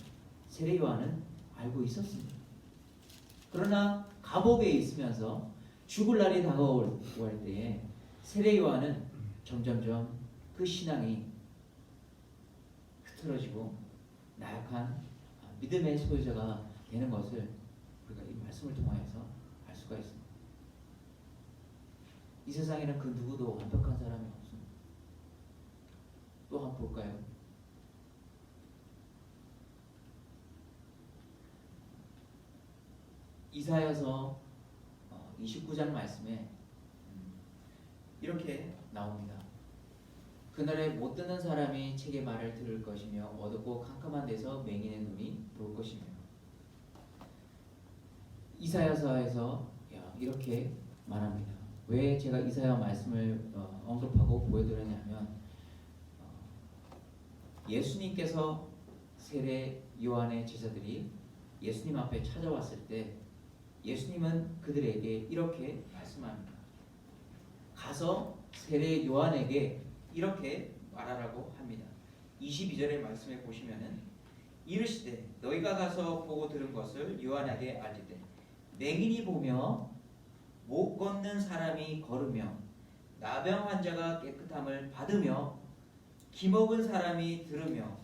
세례 요한은 알고 있었습니다. 그러나 감옥에 있으면서 죽을 날이 다가올 때에 세례 요한은 점점점 그 신앙이 흐트러지고 나약한 믿음의 소유자가 되는 것을 우리가 이 말씀을 통하여서 알 수가 있습니다. 이 세상에는 그 누구도 완벽한 사람이 없습니다. 또 한번 볼까요? 이사야서 29장 말씀에 이렇게 나옵니다. 그날에 못 듣는 사람이 책의 말을 들을 것이며 어둡고 캄캄한 데서 맹인의 눈이 볼 것이며. 이사야서에서 이렇게 말합니다. 왜 제가 이사야 말씀을 언급하고 보여드렸냐면 예수님께서 세례 요한의 제자들이 예수님 앞에 찾아왔을 때 예수님은 그들에게 이렇게 말씀합니다. 가서 세례 요한에게 이렇게 말하라고 합니다. 22절의 말씀에 보시면은 이르시되 너희가 가서 보고 들은 것을 요한에게 알리되 맹인이 보며 못 걷는 사람이 걸으며 나병 환자가 깨끗함을 받으며 기먹은 사람이 들으며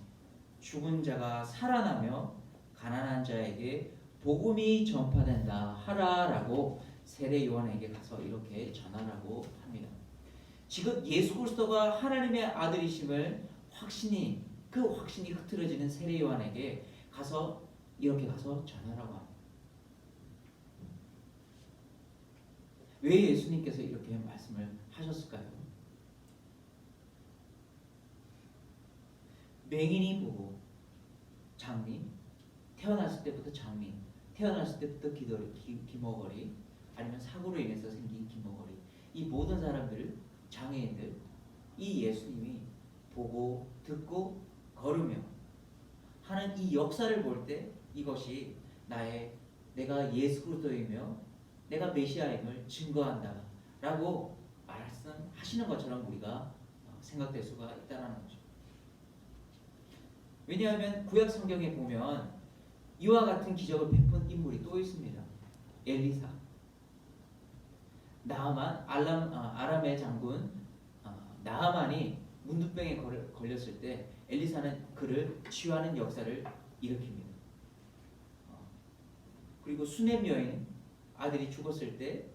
죽은 자가 살아나며 가난한 자에게 복음이 전파된다 하라라고 세례 요한에게 가서 이렇게 전하라고 합니다. 지금 예수 그리스도가 하나님의 아들이심을 그 확신이 흐트러지는 세례 요한에게 가서 이렇게 가서 전하라고 합니다. 왜 예수님께서 이렇게 말씀을 하셨을까요? 맹인이 보고 장미, 태어났을 때부터 장미, 태어났을 때부터 기머거리, 아니면 사고로 인해서 생긴 기머거리, 이 모든 사람들, 장애인들, 이 예수님이 보고 듣고 걸으며 하는 이 역사를 볼 때 이것이 내가 예수 그리스도이며 내가 메시아임을 증거한다 라고 말씀하시는 것처럼 우리가 생각될 수가 있다는 거죠. 왜냐하면 구약 성경에 보면 이와 같은 기적을 베푼 인물이 또 있습니다. 엘리사, 나아만, 아람의 장군 나아만이 문두병에 걸렸을 때 엘리사는 그를 치유하는 역사를 일으킵니다. 그리고 수넴 여인 아들이 죽었을 때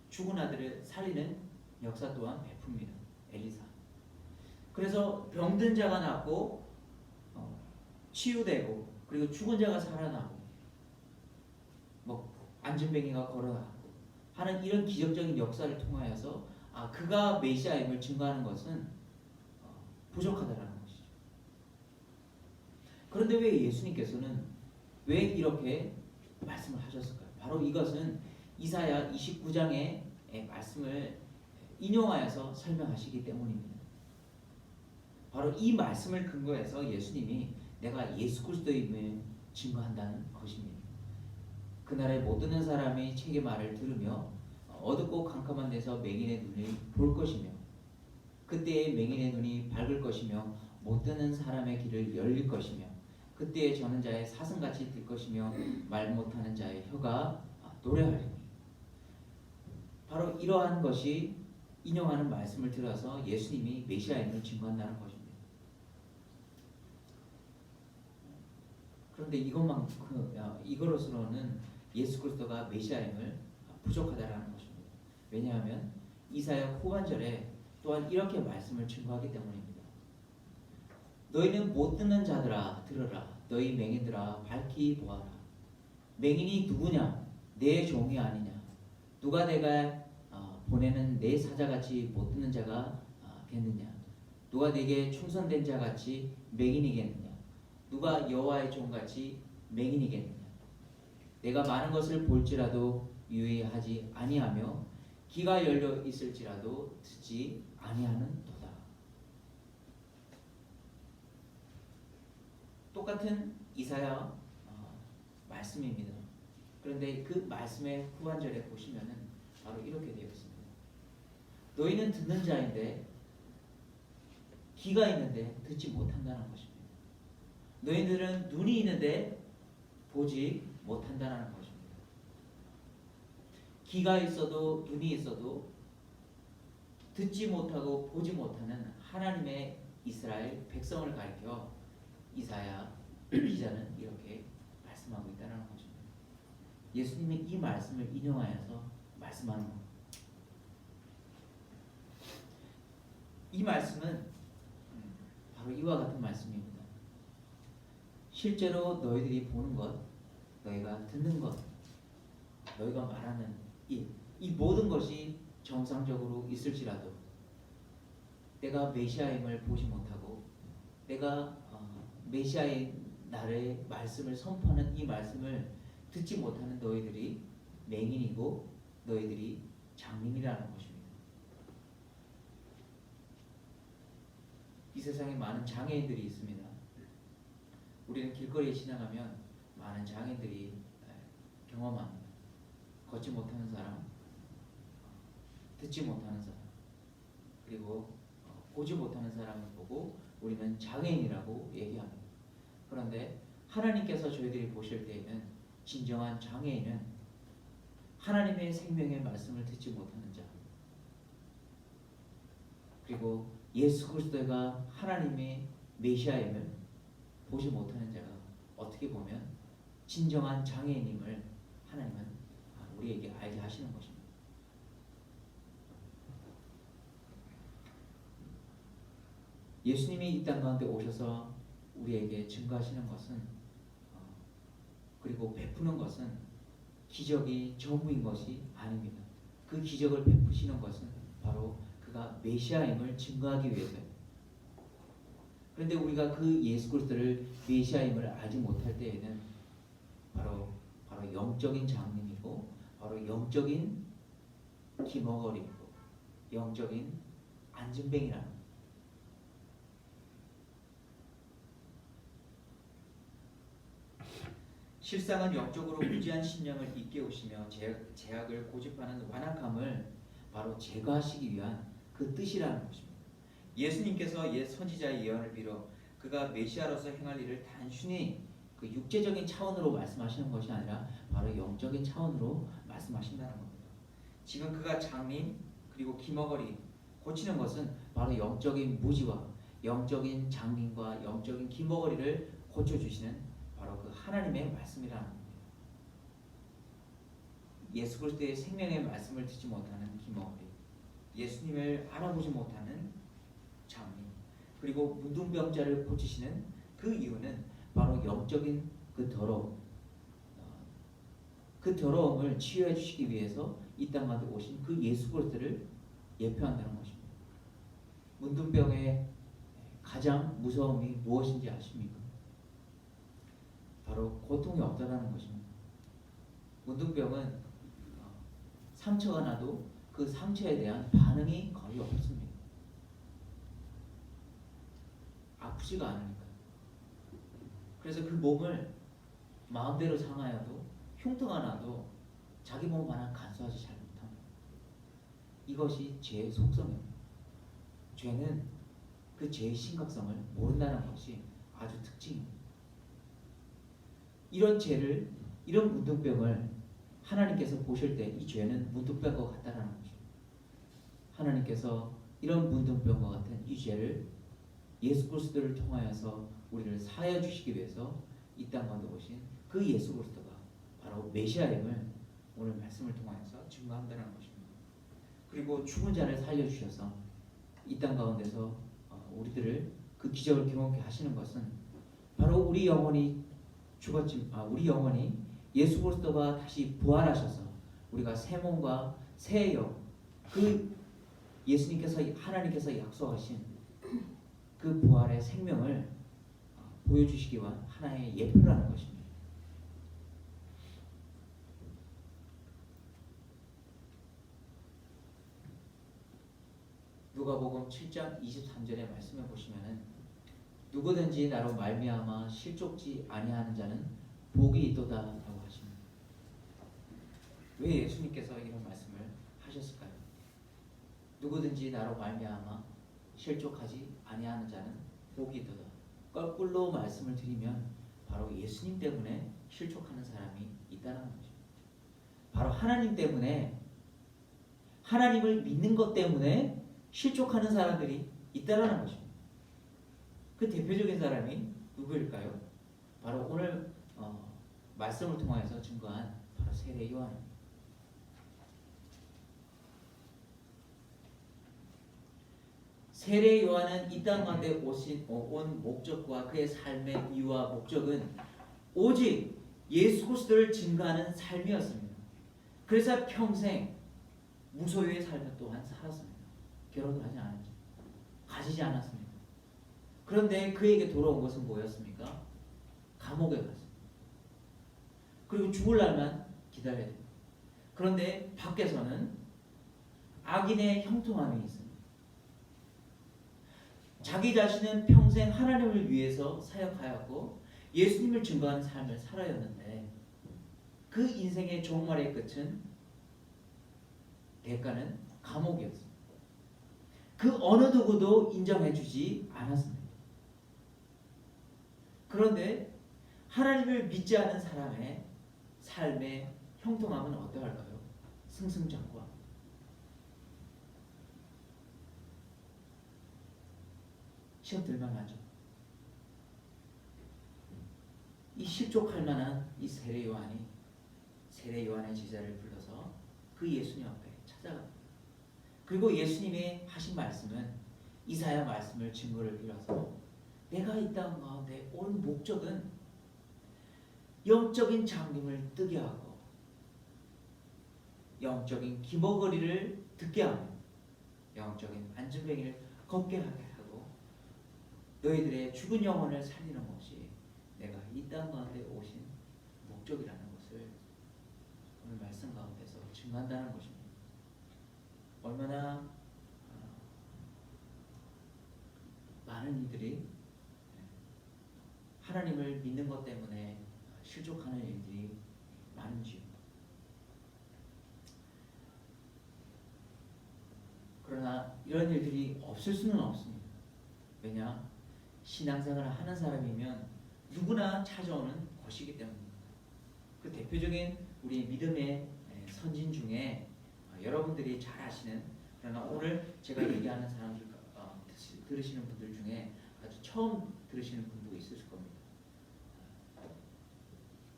죽은 아들을 살리는 역사 또한 베풉니다. 엘리사. 그래서 병든 자가 낫고 치유되고 그리고 죽은 자가 살아나고 안진뱅이가 걸어나고 하는 이런 기적적인 역사를 통하여서 그가 메시아임을 증거하는 것은 부족하다라는 것이죠. 그런데 왜 예수님께서는 왜 이렇게 말씀을 하셨을까요? 바로 이것은 이사야 29장의 말씀을 인용하여서 설명하시기 때문입니다. 바로 이 말씀을 근거해서 예수님이 내가 예수 그리스도임을 증거한다는 것입니다. 그날에 못 듣는 사람이 책의 말을 들으며 어둡고 캄캄한 데서 맹인의 눈을 볼 것이며 그때에 맹인의 눈이 밝을 것이며 못 듣는 사람의 길을 열릴 것이며 그때에 저는 자의 사슴같이 들 것이며 말 못하는 자의 혀가 노래하리니. 바로 이러한 것이 인용하는 말씀을 들어서 예수님이 메시아임을 증거한다는 것입니다. 그런데 이것으로는 예수 그리스도가 메시아임을 부족하다라는 것입니다. 왜냐하면 이사야 후반절에 또한 이렇게 말씀을 증거하기 때문입니다. 너희는 못 듣는 자들아 들으라. 너희 맹인들아 밝히 보아라. 맹인이 누구냐? 내 종이 아니냐? 누가 내가 보내는 내 사자같이 못 듣는 자가 겠느냐? 누가 내게 충성된 자같이 맹인이겠느냐? 누가 여호와의 종같이 맹인이겠느냐? 내가 많은 것을 볼지라도 유의하지 아니하며 귀가 열려 있을지라도 듣지 아니하는 도다. 똑같은 이사야 말씀입니다. 그런데 그 말씀의 후반절에 보시면은 바로 이렇게 되어 있습니다. 너희는 듣는 자인데 귀가 있는데 듣지 못한다는 것입니다. 너희들은 눈이 있는데 보지 못한다는 것입니다. 귀가 있어도 눈이 있어도 듣지 못하고 보지 못하는 하나님의 이스라엘 백성을 가리켜 이사야 기자는 이렇게 말씀하고 있다는 것입니다. 예수님이 이 말씀을 인용하여서 말씀하는 것. 이 말씀은 바로 이와 같은 말씀입니다. 실제로 너희들이 보는 것, 너희가 듣는 것, 너희가 말하는 이 모든 것이 정상적으로 있을지라도 내가 메시아임을 보지 못하고 내가 메시아의 나의 말씀을 선포하는 이 말씀을 듣지 못하는 너희들이 맹인이고 너희들이 장님이라는 것입니다. 이 세상에 많은 장애인들이 있습니다. 우리는 길거리에 지나가면 많은 장애인들이 경험합니다. 걷지 못하는 사람, 듣지 못하는 사람, 그리고 보지 못하는 사람을 보고 우리는 장애인이라고 얘기합니다. 그런데 하나님께서 저희들이 보실 때에는 진정한 장애인은 하나님의 생명의 말씀을 듣지 못하는 자, 그리고 예수 그리스도가 하나님의 메시아임을 보지 못하는 자가 어떻게 보면 진정한 장애인임을 하나님은 우리에게 알게 하시는 것입니다. 예수님이 이 땅 가운데 오셔서 우리에게 증거하시는 것은 그리고 베푸는 것은 기적이 전부인 것이 아닙니다. 그 기적을 베푸시는 것은 바로 그가 메시아임을 증거하기 위해서입니다. 그런데 우리가 그 예수 그리스도를 메시아임을 알지 못할 때에는 바로 영적인 장님이고 바로 영적인 기머거리고 영적인 안진뱅이라는 겁니다. 실상은 영적으로 무지한 신령을 일깨우시며 제약을 고집하는 완악함을 바로 제거하시기 위한 그 뜻이라는 것입니다. 예수님께서 옛 선지자의 예언을 빌어 그가 메시아로서 행할 일을 단순히 그 육체적인 차원으로 말씀하시는 것이 아니라 바로 영적인 차원으로 말씀하신다는 겁니다. 지금 그가 장님 그리고 기머거리 고치는 것은 바로 영적인 무지와 영적인 장님과 영적인 기머거리를 고쳐주시는 바로 그 하나님의 말씀이라는 겁니다. 예수 그리스도의 생명의 말씀을 듣지 못하는 기머거리, 예수님을 알아보지 못하는 장님, 그리고 문둥병자를 고치시는 그 이유는 바로 영적인 그 더러움을 치유해 주시기 위해서 이 땅 가운데 오신 그 예수 그리스도를 예표한다는 것입니다. 문둥병의 가장 무서움이 무엇인지 아십니까? 바로 고통이 없다라는 것입니다. 문둥병은 상처가 나도 그 상처에 대한 반응이 거의 없습니다. 아프지가 않으니까. 그래서 그 몸을 마음대로 상하여도 흉터가 나도 자기 몸 하나 간수하지 잘 못합니다. 이것이 죄의 속성입니다. 죄는 그 죄의 심각성을 모른다는 것이 아주 특징입니다. 이런 죄를, 이런 문둥병을 하나님께서 보실 때 이 죄는 문둥병과 같다라는 것입니다. 하나님께서 이런 문둥병과 같은 이 죄를 예수 그리스도를 통하여서 우리를 사하여 주시기 위해서 이 땅 가운데 오신 그 예수 그리스도가 바로 메시아임을 오늘 말씀을 통하여서 증거한다는 것입니다. 그리고 죽은 자를 살려 주셔서 이 땅 가운데서 우리들을 그 기적을 경험케 하시는 것은 바로 우리 영혼이 우리 영혼이 예수 그리스도가 다시 부활하셔서 우리가 새 몸과 새 영, 그 예수님께서 하나님께서 약속하신 그 부활의 생명을 보여주시기 위한 하나의 예표라는 것입니다. 누가복음 7장 23절의 말씀에 보시면은 누구든지 나로 말미암아 실족지 아니하는 자는 복이 있도다라고 하십니다. 왜 예수님께서 이런 말씀을 하셨을까요? 누구든지 나로 말미암아 실족하지 아니하는 자는 복이 있도다. 거꾸로 말씀을 드리면 바로 예수님 때문에 실족하는 사람이 있다는 거죠. 바로 하나님 때문에, 하나님을 믿는 것 때문에 실족하는 사람들이 있다는 것입니다. 그 대표적인 사람이 누구일까요? 바로 오늘 말씀을 통하여서 증거한 바로 세례 요한입니다. 세례 요한은 이 땅 가운데 온 목적과 그의 삶의 이유와 목적은 오직 예수 그리스도를 증거하는 삶이었습니다. 그래서 평생 무소유의 삶을 또한 살았습니다. 결혼을 하지 않았죠. 가지지 않았습니다. 그런데 그에게 돌아온 것은 뭐였습니까? 감옥에 갔습니다. 그리고 죽을 날만 기다려야 됩니다. 그런데 밖에서는 악인의 형통함이 있습니다. 자기 자신은 평생 하나님을 위해서 사역하였고 예수님을 증거하는 삶을 살아였는데 그 인생의 종말의 끝은 대가는 감옥이었습니다. 그 어느 누구도 인정해주지 않았습니다. 그런데 하나님을 믿지 않은 사람의 삶의 형통함은 어떠할까요? 승승장구합니다. 시험 들만 하죠. 이 실족할 만한 이 세례 요한이 세례 요한의 제자를 불러서 그 예수님 앞에 찾아갑니다. 그리고 예수님이 하신 말씀은 이사야 말씀을 증거를 빌어서 내가 이 땅 가운데 온 목적은 영적인 장님을 뜨게 하고 영적인 기머거리를 듣게 하고 영적인 안전뱅이를 걷게 하게 하고 너희들의 죽은 영혼을 살리는 것이 내가 이 땅 가운데 오신 목적이라는 것을 오늘 말씀 가운데서 증거한다는 것입니다. 얼마나 많은 이들이 하나님을 믿는 것 때문에 실족하는 일들이 많은지요. 그러나 이런 일들이 없을 수는 없습니다. 왜냐? 신앙생활을 하는 사람이면 누구나 찾아오는 것이기 때문입니다. 그 대표적인 우리 믿음의 선진 중에 여러분들이 잘 아시는, 그러나 오늘 제가 얘기하는 사람들 들으시는 분들 중에 아주 처음 들으시는 분도 있을 겁니다.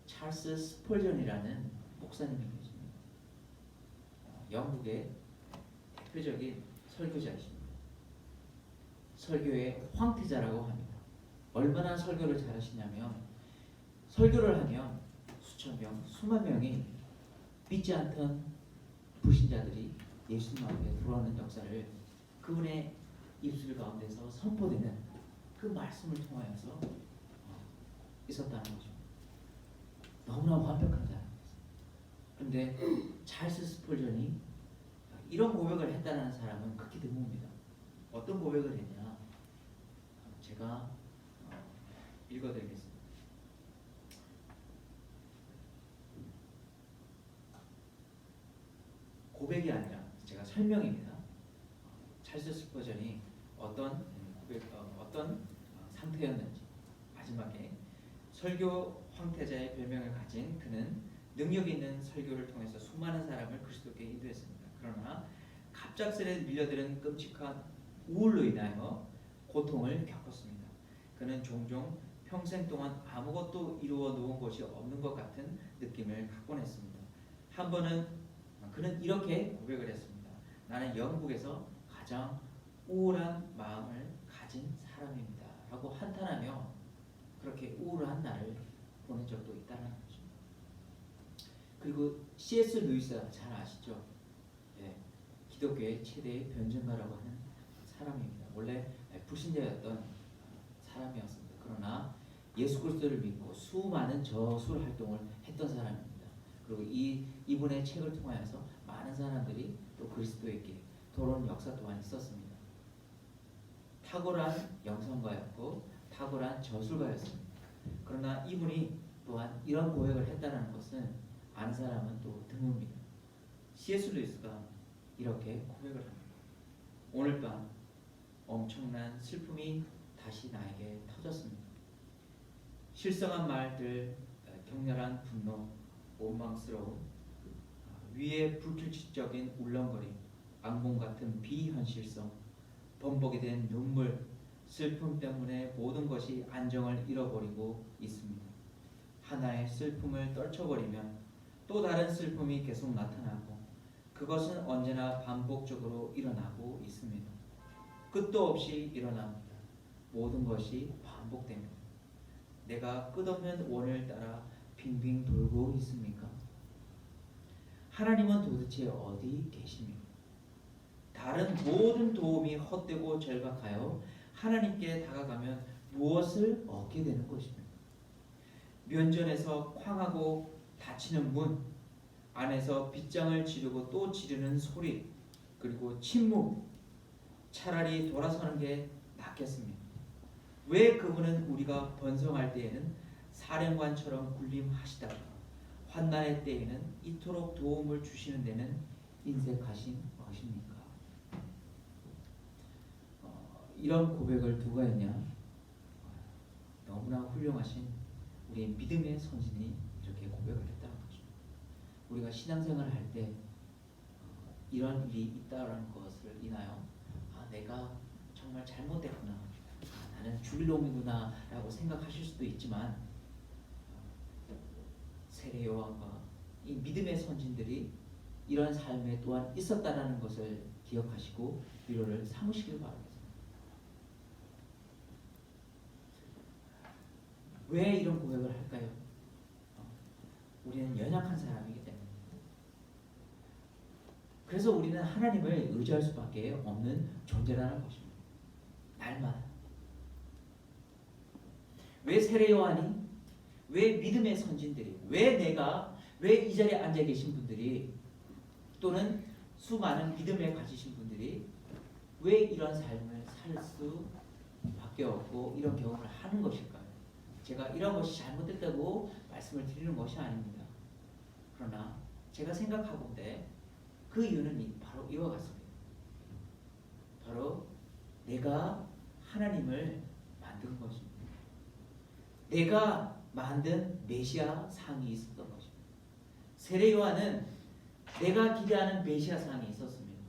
찰스 스펄전이라는 목사님이 계십니다. 영국의 대표적인 설교자이십니다. 설교의 황태자라고 합니다. 얼마나 설교를 잘하시냐면 설교를 하면 수천 명, 수만 명이 믿지 않던 불신자들이 예수님 앞에 돌아오는 역사를 그분의 입술 가운데서 선포되는 그 말씀을 통하여서 있었다는 거죠. 너무나 완벽한 사람이었어요. 그런데 찰스 스펄전이 이런 고백을 했다는 사람은 극히 드뭅니다. 어떤 고백을 했냐? 제가 읽어드리겠습니다. 고백이 아니라 제가 설명입니다. 찰스 스펄전이 어떤 상태였는지, 마지막에 설교 황태자의 별명을 가진 그는 능력 있는 설교를 통해서 수많은 사람을 그리스도께 인도했습니다. 그러나 갑작스레 밀려드는 끔찍한 우울로 인하여 고통을 겪었습니다. 그는 종종 평생 동안 아무것도 이루어 놓은 것이 없는 것 같은 느낌을 갖곤 했습니다. 한 번은 그는 이렇게 고백을 했습니다. 나는 영국에서 가장 우울한 마음을 가진 사람입니다. 라고 한탄하며 그렇게 우울한 날을 보낸 적도 있다는 것입니다. 그리고 C.S. 루이스 잘 아시죠? 예, 기독교의 최대의 변증가라고 하는 사람입니다. 원래 불신자였던 사람이었습니다. 그러나 예수 그리스도를 믿고 수많은 저술 활동을 했던 사람입니다. 그리고 이분의 책을 통하여서 많은 사람들이 또 그리스도에게 돌아오는 역사 또한 있었습니다. 탁월한 영성가였고 탁월한 저술가였습니다. 그러나 이분이 또한 이런 고백을 했다는 것은 아는 사람은 또 드뭅니다. C.S. 루이스가 이렇게 고백을 합니다. 오늘 밤 엄청난 슬픔이 다시 나에게 터졌습니다. 실성한 말들, 격렬한 분노, 원망스러움, 위에 불규칙적인 울렁거림, 악몽 같은 비현실성, 범벅이 된 눈물, 슬픔 때문에 모든 것이 안정을 잃어버리고 있습니다. 하나의 슬픔을 떨쳐버리면 또 다른 슬픔이 계속 나타나고 그것은 언제나 반복적으로 일어나고 있습니다. 끝도 없이 일어납니다. 모든 것이 반복됩니다. 내가 끝없는 원을 따라 빙빙 돌고 있습니까? 하나님은 도대체 어디 계십니까? 다른 모든 도움이 헛되고 절박하여 하나님께 다가가면 무엇을 얻게 되는 것입니까? 면전에서 쾅하고 닫히는 문, 안에서 빗장을 지르고 또 지르는 소리, 그리고 침묵, 차라리 돌아서는 게 낫겠습니다. 왜 그분은 우리가 번성할 때에는 사령관처럼 군림하시다가 환난의 때에는 이토록 도움을 주시는 데는 인색하신 것입니까? 이런 고백을 누가 했냐? 너무나 훌륭하신 우리 믿음의 선진이 이렇게 고백을 했다는 거죠. 우리가 신앙생활을 할 때 이런 일이 있다라는 것을 인하여 내가 정말 잘못됐구나, 나는 죽일 놈이구나 라고 생각하실 수도 있지만 세례 요한과 이 믿음의 선진들이 이런 삶에 또한 있었다라는 것을 기억하시고 위로를 삼으시길 바라겠습니다. 왜 이런 고백을 할까요? 우리는 연약한 사람이기 때문에. 그래서 우리는 하나님을 의지할 수밖에 없는 존재라는 것입니다. 날마다. 왜 세례 요한이, 왜 믿음의 선진들이, 왜 이 자리에 앉아 계신 분들이, 또는 수많은 믿음을 가지신 분들이 왜 이런 삶을 살 수밖에 없고 이런 경험을 하는 것일까요? 제가 이런 것이 잘못됐다고 말씀을 드리는 것이 아닙니다. 그러나 제가 생각하건대 그 이유는 바로 이와 같습니다. 바로 내가 하나님을 만든 것입니다. 내가 만든 메시아 상이 있었던 것입니다. 세례 요한은 내가 기대하는 메시아 상이 있었습니다.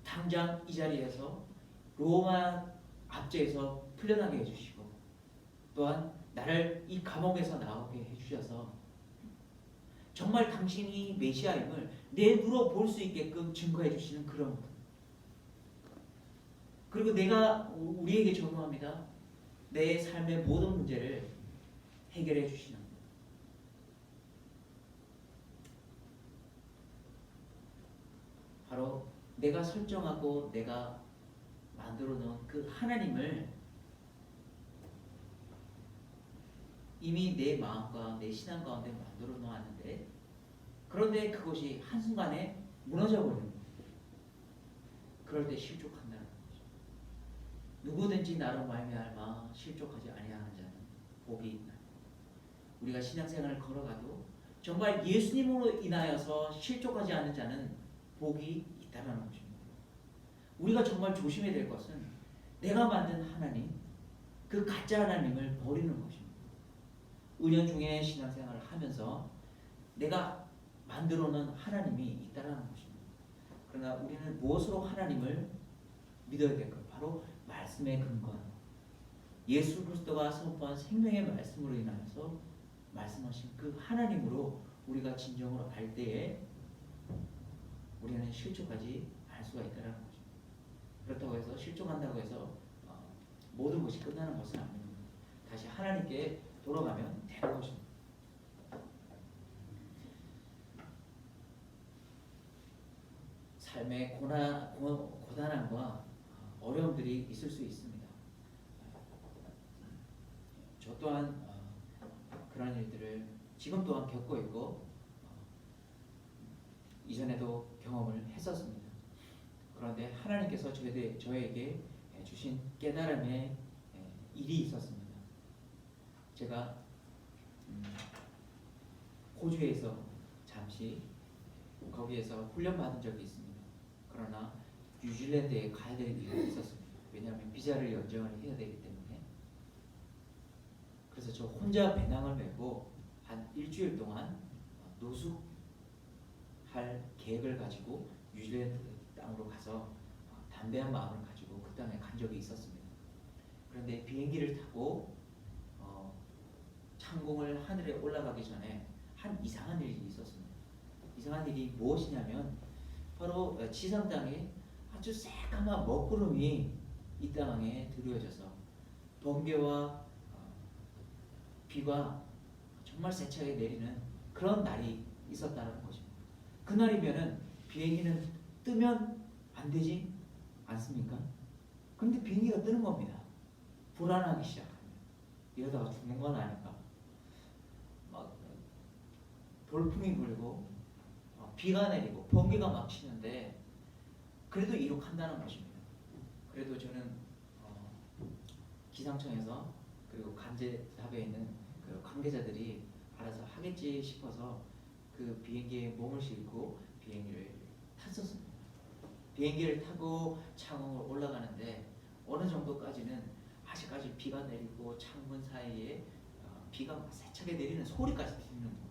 당장 이 자리에서 로마 압제에서 풀려나게 해주시고 또한 나를 이 감옥에서 나오게 해주셔서 정말 당신이 메시아임을 내 눈으로 볼 수 있게끔 증거해 주시는 그런 분. 그리고 내가 우리에게 적용합니다. 내 삶의 모든 문제를 해결해 주시는 분. 바로 내가 설정하고 내가 만들어 놓은 그 하나님을 이미 내 마음과 내 신앙 가운데 만들어 놓았는데 그런데 그것이 한순간에 무너져 버리는 거예요. 그럴 때 실족한다는 거죠. 누구든지 나로 말미암아 실족하지 아니하는 자는 복이 있나니. 우리가 신앙생활을 걸어가도 정말 예수님으로 인하여서 실족하지 않은 자는 복이 있다는 것입니다. 우리가 정말 조심해야 될 것은 내가 만든 하나님, 그 가짜 하나님을 버리는 것입니다. 은연중에 신앙생활을 하면서 내가 만들어 놓은 하나님이 있다는 것입니다. 그러나 우리는 무엇으로 하나님을 믿어야 될까요? 바로 말씀에 근거한 예수 그리스도가 선포한 생명의 말씀으로 인하여서 말씀하신 그 하나님으로 우리가 진정으로 알 때에 우리는 실족하지 않을 수가 있다는 것입니다. 그렇다고 해서 실족한다고 해서 모든 것이 끝나는 것은 아닙니다. 다시 하나님께 돌아가면 되는 것입니다. 삶의 고난함과 어려움들이 있을 수 있습니다. 저 또한 그런 일들을 지금 또한 겪고 있고 이전에도 경험을 했었습니다. 그런데 하나님께서 저에게 주신 깨달음의 일이 있었습니다. 제가 호주에서 잠시 거기에서 훈련받은 적이 있습니다. 그러나 뉴질랜드에 가야 될 일이 있었습니다. 왜냐하면 비자를 연장을 해야 되기 때문에. 그래서 저 혼자 배낭을 메고 한 일주일 동안 노숙할 계획을 가지고 뉴질랜드 땅으로 가서 담대한 마음을 가지고 그 땅에 간 적이 있었습니다. 그런데 비행기를 타고 창공을 하늘에 올라가기 전에 한 이상한 일이 있었습니다. 이상한 일이 무엇이냐면 바로 지상 땅에 아주 새까만 먹구름이 이 땅에 드리워져서 번개와 비가 정말 세차게 내리는 그런 날이 있었다는 것입니다. 그날이면은 비행기는 뜨면 안 되지 않습니까? 그런데 비행기가 뜨는 겁니다. 불안하기 시작합니다. 이러다가 죽는 건 아닌가? 막 돌풍이 불고 비가 내리고 번개가 막 치는데 그래도 이륙한다는 것입니다. 그래도 저는 기상청에서 그리고 간제탑에 있는 그 관계자들이 알아서 하겠지 싶어서 그 비행기에 몸을 싣고 비행기를 탔었습니다. 비행기를 타고 창원으로 올라가는데 어느 정도까지는 아직까지 비가 내리고 창문 사이에 비가 막 세차게 내리는 소리까지 들리는 거예요.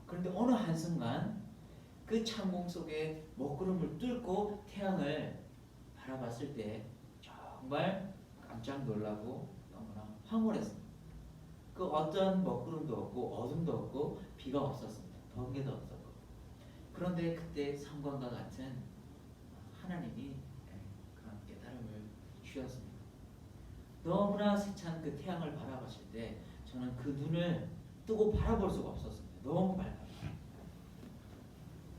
그런데 어느 한순간 그 창공 속에 먹구름을 뚫고 태양을 바라봤을 때 정말 깜짝 놀라고 너무나 황홀했습니다. 그 어떤 먹구름도 없고 어둠도 없고 비가 없었습니다. 번개도 없었고. 그런데 그때 성광과 같은 하나님이 그런 깨달음을 주셨습니다. 너무나 세찬 그 태양을 바라봤을 때 저는 그 눈을 뜨고 바라볼 수가 없었습니다. 너무 밝아요.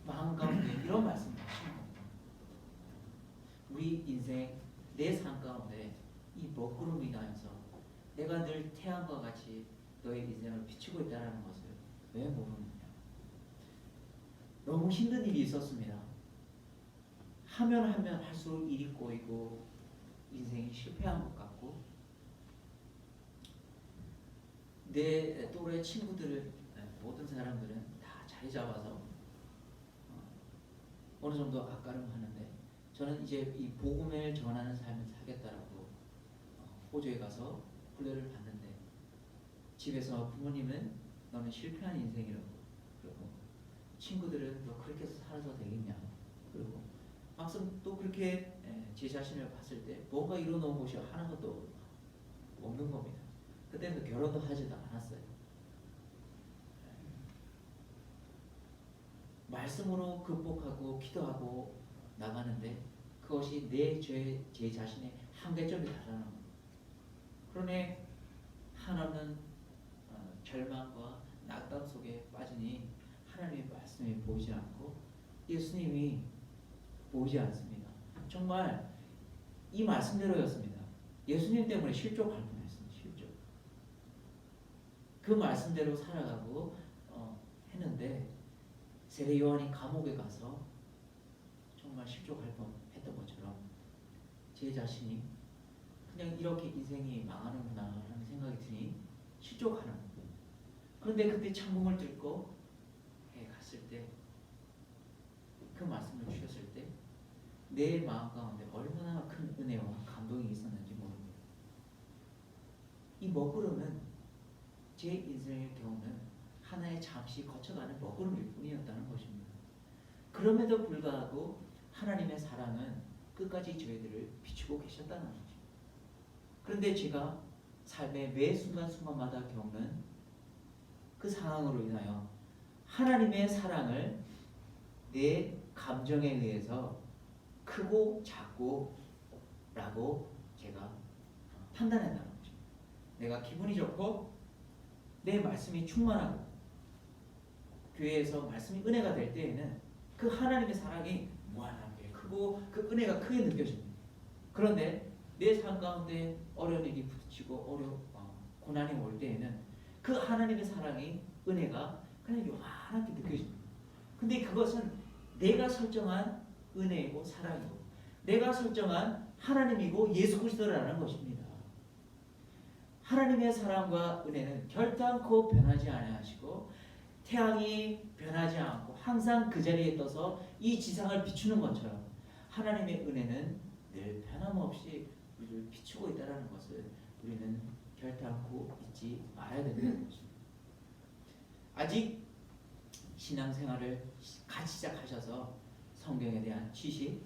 마음 가운데 이런 말씀을 하시는 겁니다. 우리 인생 내 삶 가운데 이 먹구름이 인하여서 내가 늘 태양과 같이 너의 인생을 비추고 있다는 것을 왜 모르느냐. 너무 힘든 일이 있었습니다. 하면 할수록 일이 꼬이고 인생이 실패한 것 같고 내 또래 친구들 모든 사람들은 다 자리 잡아서 어느 정도 앞가름하는데 저는 이제 이 복음을 전하는 삶을 살겠다라고 호주에 가서 훈련을 받는데 집에서 부모님은 너는 실패한 인생이라고 그러고 친구들은 너 그렇게 해서 살아서 되겠냐 그리고 막상 또 그렇게 제 자신을 봤을 때 뭔가 이뤄놓은 것이 하나도 없는 겁니다. 그때는 결혼도 하지도 않았어요. 말씀으로 극복하고 기도하고 나가는데 그것이 제 자신의 한계점이 다라는 겁니다. 그러니 하나는 절망과 낙담 속에 빠지니 하나님의 말씀이 보이지 않고 예수님이 보이지 않습니다. 정말 이 말씀대로였습니다. 예수님 때문에 실족할 뻔했습니다. 실족. 그 말씀대로 살아가고 했는데 세례 요한이 감옥에 가서 정말 실족할 뻔했던 것처럼 제 자신이 그냥 이렇게 인생이 망하는구나 라는 생각이 드니 실족하는 거예요. 그런데 그때 창문을 뚫고 갔을 때 그 말씀을 주셨을 때 내 마음 가운데 얼마나 큰 은혜와 감동이 있었는지 모릅니다. 이 먹구름은 제 인생의 경우는 하나의 잠시 거쳐가는 먹구름일 뿐이었다는 것입니다. 그럼에도 불구하고 하나님의 사랑은 끝까지 저희들을 비추고 계셨다는 거죠. 그런데 제가 삶의 매 순간순간마다 겪는 그 상황으로 인하여 하나님의 사랑을 내 감정에 의해서 크고 작고 라고 제가 판단한다는 거죠. 내가 기분이 좋고 내 말씀이 충만하고 교회에서 말씀이 은혜가 될 때에는 그 하나님의 사랑이 무한하게 크고 그 은혜가 크게 느껴집니다. 그런데 내 삶 가운데 어려운 일이 부딪히고 고난이 올 때에는 그 하나님의 사랑이 은혜가 그냥 요만하게 느껴집니다. 근데 그것은 내가 설정한 은혜이고 사랑이고 내가 설정한 하나님이고 예수 그리스도라는 것입니다. 하나님의 사랑과 은혜는 결단코 변하지 아니하시고 태양이 변하지 않고 항상 그 자리에 떠서 이 지상을 비추는 것처럼 하나님의 은혜는 늘 변함없이 우리를 비추고 있다는 것을 우리는 결단코 잊지 말아야 된다는 것입니다. 아직 신앙생활을 같이 시작하셔서 성경에 대한 지식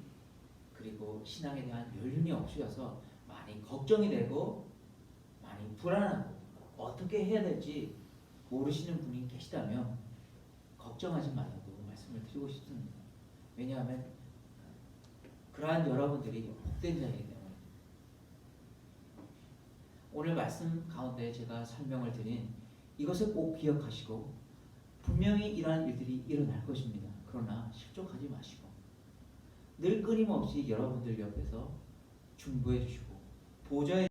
그리고 신앙에 대한 연륜이 없으셔서 많이 걱정이 되고 많이 불안하고 어떻게 해야 될지 모르시는 분이 계시다면 걱정하지 말라고 말씀을 드리고 싶습니다. 왜냐하면 그러한 여러분들이 복된 자이기 때문에 오늘 말씀 가운데 제가 설명을 드린 이것을 꼭 기억하시고 분명히 이러한 일들이 일어날 것입니다. 그러나 실족하지 마시고 늘 끊임없이 여러분들 옆에서 중보해 주시고 보좌해